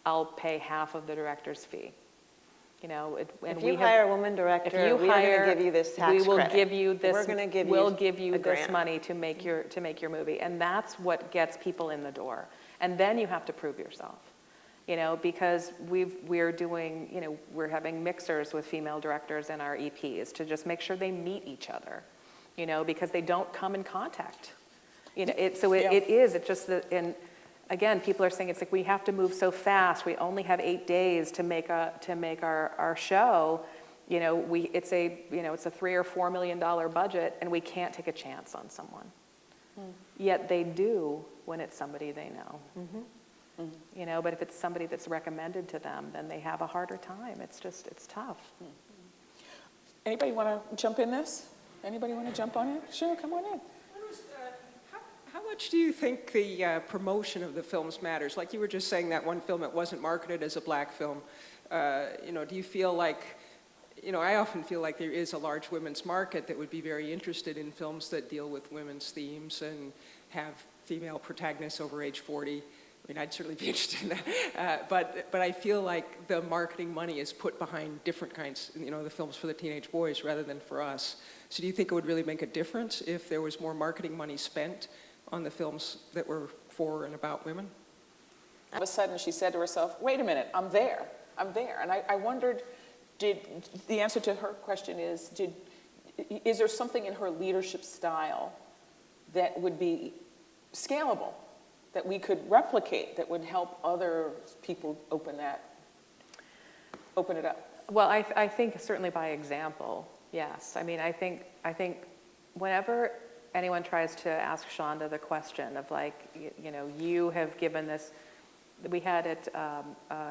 I'll pay half of the director's fee. If you hire a woman director, we're going to give you this tax credit. We will give you this. We're going to give we'll give you a this grant. money to make your movie, and that's what gets people in the door. And then you have to prove yourself, because we're doing, we're having mixers with female directors in our EPs to just make sure they meet each other, because they don't come in contact. It's just that. And again, people are saying it's like we have to move so fast. We only have 8 days to make our show. It's a $3 or $4 million budget, and we can't take a chance on someone. Yet they do when it's somebody they know. But if it's somebody that's recommended to them, then they have a harder time. It's tough. Anybody want to jump in this? Anybody want to jump on it? Sure, come on in. How much do you think the promotion of the films matters? Like you were just saying, that one film, it wasn't marketed as a black film. Do you feel like, I often feel like there is a large women's market that would be very interested in films that deal with women's themes and have female protagonists over age 40. I mean, I'd certainly be interested in that. But I feel like the marketing money is put behind different kinds, the films for the teenage boys rather than for us. So do you think it would really make a difference if there was more marketing money spent on the films that were for and about women? All of a sudden, she said to herself, wait a minute, I'm there. And I wondered, the answer to her question is there something in her leadership style that would be scalable, that we could replicate, that would help other people open it up? Well, I think certainly by example, yes. I mean, I think whenever anyone tries to ask Shonda the question of like, you have given this, we had it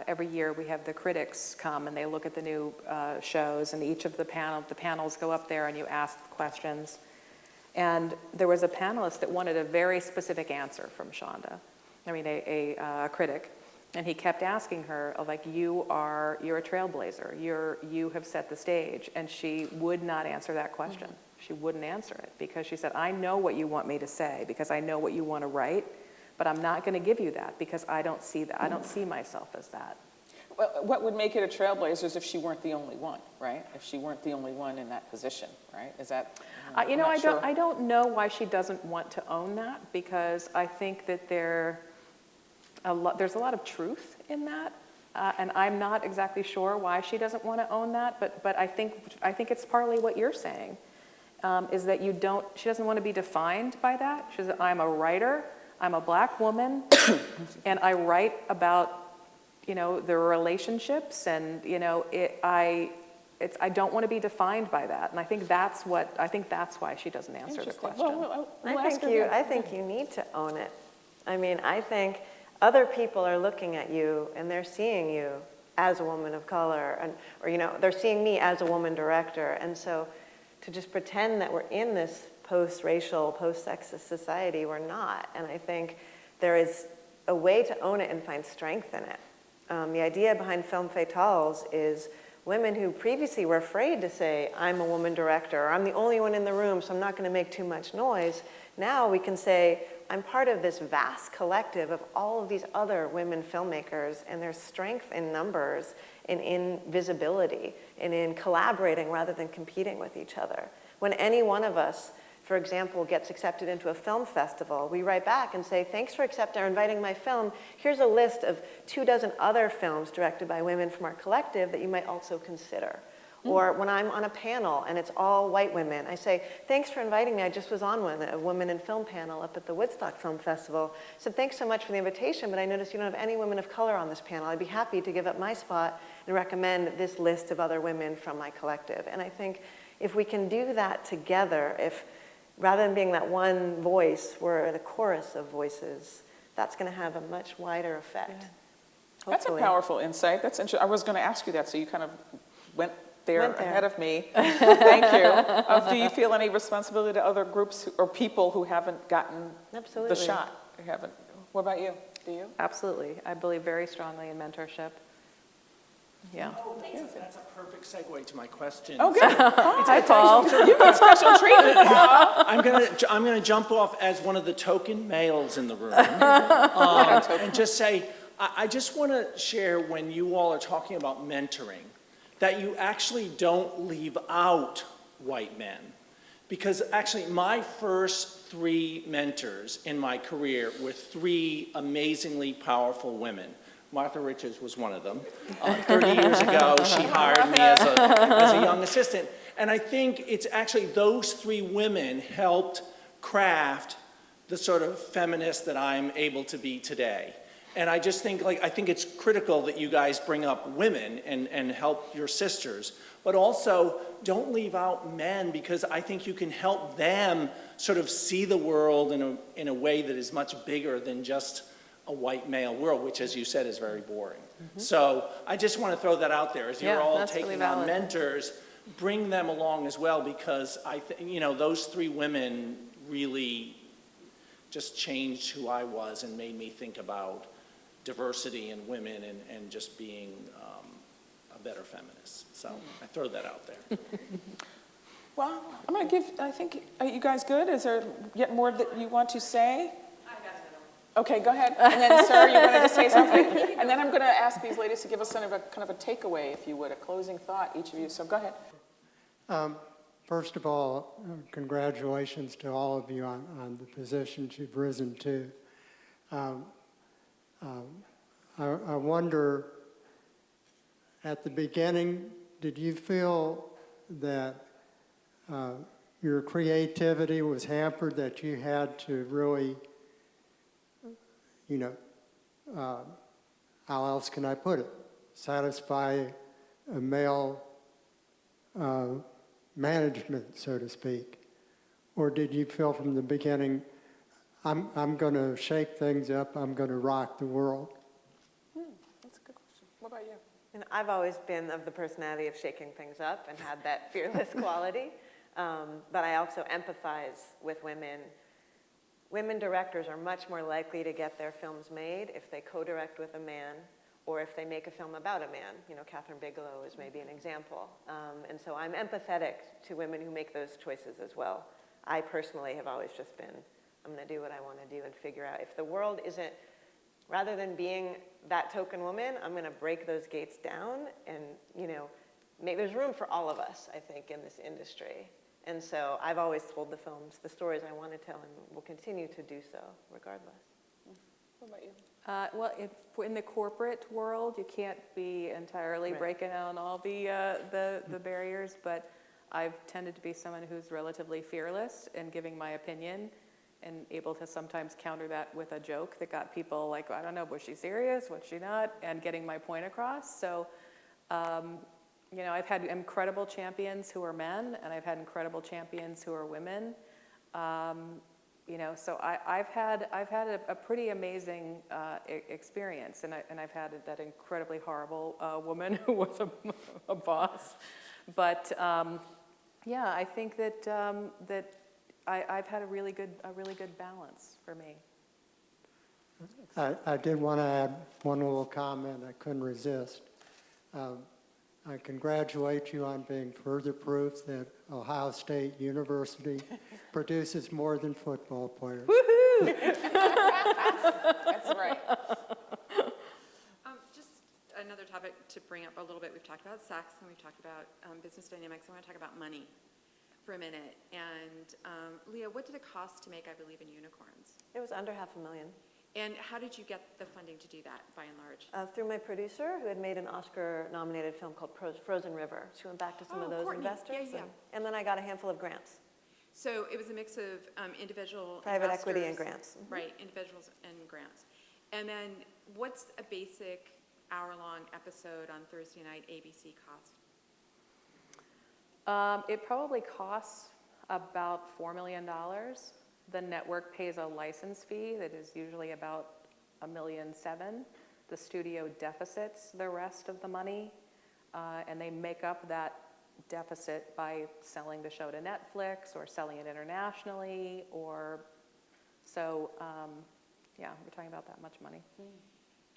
every year, we have the critics come and they look at the new shows, and each of the panels go up there and you ask questions. And there was a panelist that wanted a very specific answer from Shonda. I mean, a critic. And he kept asking her, like, you're a trailblazer. You have set the stage. And she would not answer that question. She wouldn't answer it because she said, I know what you want me to say because I know what you want to write, but I'm not going to give you that because I don't see that. I don't see myself as that. Well, what would make it a trailblazer is if she weren't the only one, right? If she weren't the only one in that position, right? Is that? I don't know why she doesn't want to own that, because I think that there's a lot of truth in that, and I'm not exactly sure why she doesn't want to own that. But I think it's partly what you're saying, is that she doesn't want to be defined by that. She says, I'm a writer, I'm a black woman, and I write about the relationships, and I don't want to be defined by that, and I think that's why she doesn't answer the question. I think you need to own it. I mean, I think other people are looking at you and they're seeing you as a woman of color, or they're seeing me as a woman director, and so to just pretend that we're in this post-racial, post-sexist society, we're not. And I think there is a way to own it and find strength in it. The idea behind Film Fatales is women who previously were afraid to say, I'm a woman director, or I'm the only one in the room, so I'm not going to make too much noise. Now we can say, I'm part of this vast collective of all of these other women filmmakers, and there's strength in numbers and in visibility and in collaborating rather than competing with each other. When any one of us, for example, gets accepted into a film festival, we write back and say, thanks for inviting my film. Here's a list of 24 other films directed by women from our collective that you might also consider. Or when I'm on a panel and it's all white women, I say, thanks for inviting me. I just was on one, a women in film panel up at the Woodstock Film Festival. I said, thanks so much for the invitation, but I noticed you don't have any women of color on this panel. I'd be happy to give up my spot and recommend this list of other women from my collective. And I think if we can do that together, if rather than being that one voice, we're in a chorus of voices, that's going to have a much wider effect. Yeah. That's a Hopefully. powerful insight. That's interesting. I was going to ask you that, so you kind of went there Went there. ahead of me. Thank you. Do you feel any responsibility to other groups or people who haven't gotten Absolutely. the shot? Who haven't? What about you? Do you? Absolutely. I believe very strongly in mentorship. Yeah. Oh, that's a perfect segue to my question. Oh, good. Hi, Paul. You get special treatment. I'm gonna jump off as one of the token males in the room, and just say, I just want to share when you all are talking about mentoring, that you actually don't leave out white men. Because actually my first 3 mentors in my career were 3 amazingly powerful women. Martha Richards was one of them. 30 years ago, she hired me as a young assistant. And I think it's actually those 3 women helped craft the sort of feminist that I'm able to be today. And I just think, I think it's critical that you guys bring up women and help your sisters, but also don't leave out men, because I think you can help them sort of see the world in a way that is much bigger than just a white male world, which, as you said, is very boring. So I just want to throw that out there. As you're all that's really taking on valid. mentors, bring them along as well, because I think, those 3 women really just changed who I was and made me think about diversity in women and just being a better feminist. So I throw that out there. Well, I'm going to give, I think, are you guys good? Is there yet more that you want to say? Okay, go ahead. And then, sir, you wanted to say something? And then I'm going to ask these ladies to give us kind of a takeaway, if you would, a closing thought, each of you. So go ahead. First of all, congratulations to all of you on the positions you've risen to. I wonder, at the beginning, did you feel that your creativity was hampered, that you had to really, how else can I put it, satisfy a male management, so to speak? Or did you feel from the beginning, I'm going to shake things up, I'm going to rock the world? That's a good question. What about you? And I've always been of the personality of shaking things up and had that fearless quality. But I also empathize with women. Women directors are much more likely to get their films made if they co-direct with a man or if they make a film about a man. Catherine Bigelow is maybe an example. And so I'm empathetic to women who make those choices as well. I personally have always just been, I'm going to do what I want to do and figure out. If the world isn't, rather than being that token woman, I'm going to break those gates down and, there's room for all of us, I think, in this industry. And so I've always told the films the stories I want to tell and will continue to do so regardless. What about you? Well, in the corporate world, you can't be entirely Right. breaking down all the barriers, but I've tended to be someone who's relatively fearless in giving my opinion and able to sometimes counter that with a joke that got people like, I don't know, was she serious? Was she not? And getting my point across. So, I've had incredible champions who are men, and I've had incredible champions who are women. So I've had a pretty amazing experience, and I've had that incredibly horrible woman who was a boss. But I think that I've had a really good balance for me. I did want to add one little comment I couldn't resist. I congratulate you on being further proof that Ohio State University produces more than football players. That's right. Just another topic to bring up a little bit. We've talked about sex and we've talked about business dynamics. I want to talk about money for a minute. And Leah, what did it cost to make I Believe in Unicorns? It was under $500,000. And how did you get the funding to do that, by and large? Through my producer, who had made an Oscar-nominated film called Frozen River. She went back to some of those Courtney. investors. Yeah. And then I got a handful of grants. So it was a mix of individual Private equity and investors. grants. Mhm. Right, individuals and grants. And then what's a basic hour-long episode on Thursday night ABC cost? It probably costs about $4 million. The network pays a license fee that is usually about $1.7 million. The studio deficits the rest of the money, and they make up that deficit by selling the show to Netflix or selling it internationally, or so. Yeah, we're talking about that much money.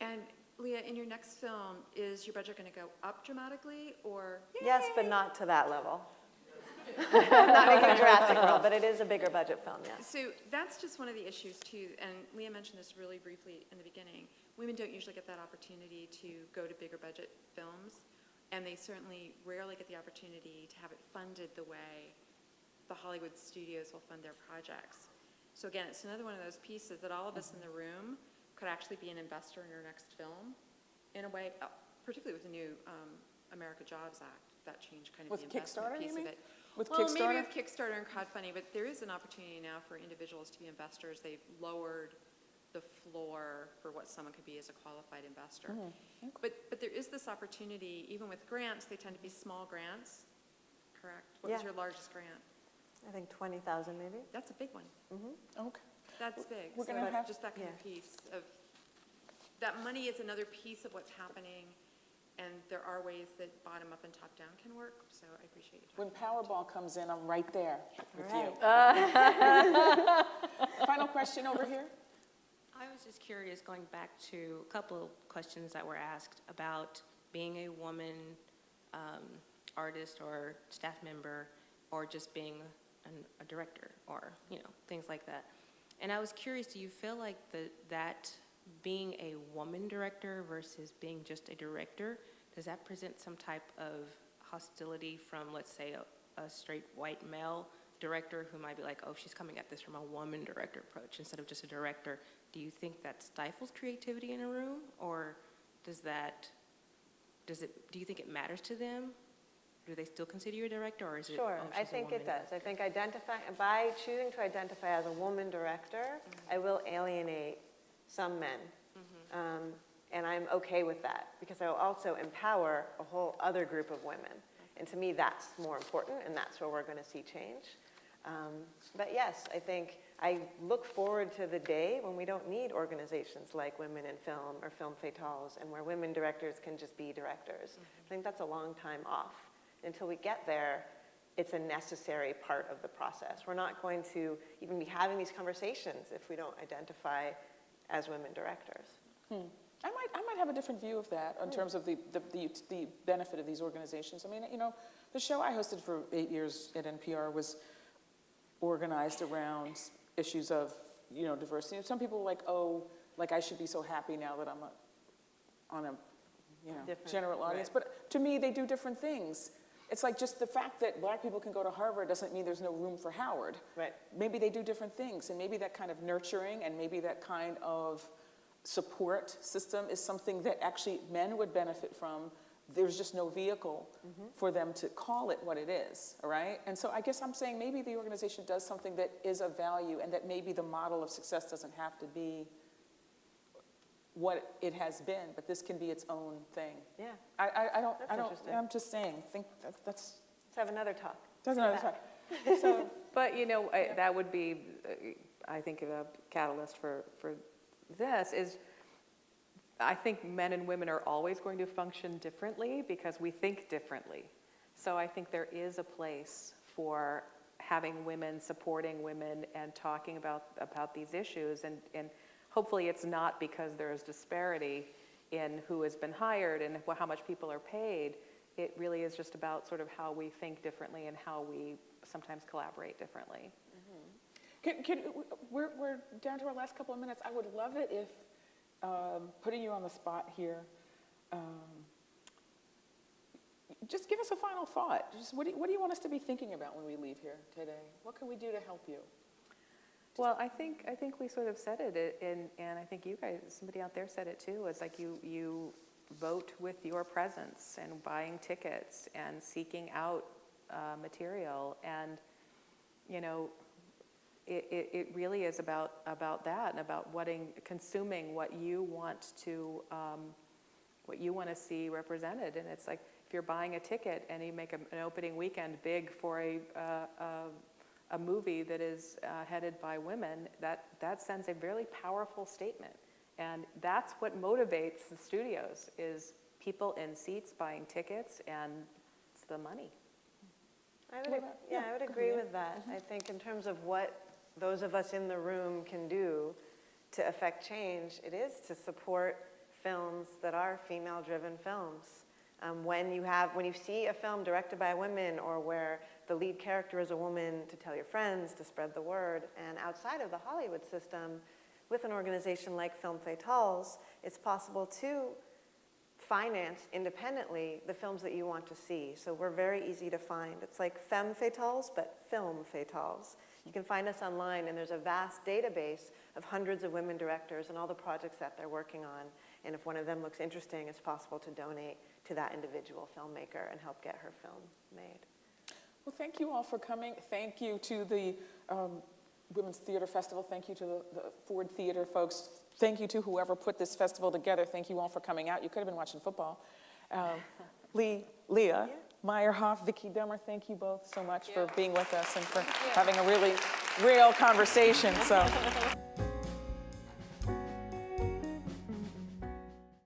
And Leah, in your next film, is your budget going to go up dramatically, or? Yes, but not to that level. Not making Jurassic World, but it is a bigger budget film, yes. So that's just one of the issues too, and Leah mentioned this really briefly in the beginning. Women don't usually get that opportunity to go to bigger budget films, and they certainly rarely get the opportunity to have it funded the way the Hollywood studios will fund their projects. So again, it's another one of those pieces that all of us in the room could actually be an investor in your next film, in a way, particularly with the new America Jobs Act. That changed kind of With the investment Kickstarter, you piece mean? of it. With Well, Kickstarter? maybe with Kickstarter and crowdfunding, but there is an opportunity now for individuals to be investors. They've lowered the floor for what someone could be as a qualified investor. But there is this opportunity, even with grants, they tend to be small grants, correct? What was Yeah. your largest grant? I think 20,000 maybe. That's a big one. Okay. That's big. We're So gonna have- just that kind of Yeah. piece of, that money is another piece of what's happening, and there are ways that bottom up and top down can work, so I appreciate you When talking about it. Powerball comes in, I'm right there with you. Right. Final question over here. I was just curious, going back to a couple of questions that were asked about being a woman artist or staff member, or just being a director, or things like that. And I was curious, do you feel like that being a woman director versus being just a director, does that present some type of hostility from, let's say, a straight white male director who might be like, oh, she's coming at this from a woman director approach instead of just a director? Do you think that stifles creativity in a room, or do you think it matters to them? Do they still consider you a director, or is it? Sure, oh, I she's a think it woman? does. I think by choosing to identify as a woman director, I will alienate some men. And I'm okay with that, because I will also empower a whole other group of women. And to me, that's more important, and that's where we're going to see change. But yes, I think I look forward to the day when we don't need organizations like Women in Film or Film Fatales, and where women directors can just be directors. I think that's a long time off. Until we get there, it's a necessary part of the process. We're not going to even be having these conversations if we don't identify as women directors. I might have a different view of that in terms of the benefit of these organizations. I mean, the show I hosted for 8 years at NPR was organized around issues of, diversity. Some people were like, oh, like I should be so happy now that I'm on a, Different, general audience. right. But to me, they do different things. It's like just the fact that black people can go to Harvard doesn't mean there's no room for Howard. Right. Maybe they do different things, and maybe that kind of nurturing and maybe that kind of support system is something that actually men would benefit from. There's just no vehicle for them to call it what it is, all right? And so I guess I'm saying maybe the organization does something that is of value, and that maybe the model of success doesn't have to be what it has been, but this can be its own thing. Yeah, I don't, That's interesting. I'm just saying, that's, let's have another talk. that's another talk. So, but that would be, I think, a catalyst for this is, I think men and women are always going to function differently because we think differently. So I think there is a place for having women, supporting women, and talking about these issues. And hopefully it's not because there's disparity in who has been hired and how much people are paid. It really is just about sort of how we think differently and how we sometimes collaborate differently. We're down to our last couple of minutes. I would love it if, putting you on the spot here, just give us a final thought. Just what do you want us to be thinking about when we leave here today? What can we do to help you? Well, I think we sort of said it, and I think you guys, somebody out there said it too. It's like you vote with your presence and buying tickets and seeking out material, and you know, it really is about that and about consuming what you want to see represented. And it's like if you're buying a ticket and you make an opening weekend big for a movie that is headed by women, that sends a really powerful statement. And that's what motivates the studios, is people in seats buying tickets, and it's the money. I would agree with that. I think in terms of what those of us in the room can do to affect change, it is to support films that are female-driven films. When you see a film directed by women, or where the lead character is a woman, to tell your friends, to spread the word. And outside of the Hollywood system, with an organization like Film Fatales, it's possible to finance independently the films that you want to see. So we're very easy to find. It's like Femme Fatales, but Film Fatales. You can find us online, and there's a vast database of hundreds of women directors and all the projects that they're working on. And if one of them looks interesting, it's possible to donate to that individual filmmaker and help get her film made. Well, thank you all for coming. Thank you to the Women's Theater Festival. Thank you to the Ford Theater folks. Thank you to whoever put this festival together. Thank you all for coming out. You could have been watching football. Leah, Meyerhoff, Vicki Dummer, thank you both so much for being with us and for having a really real conversation. So.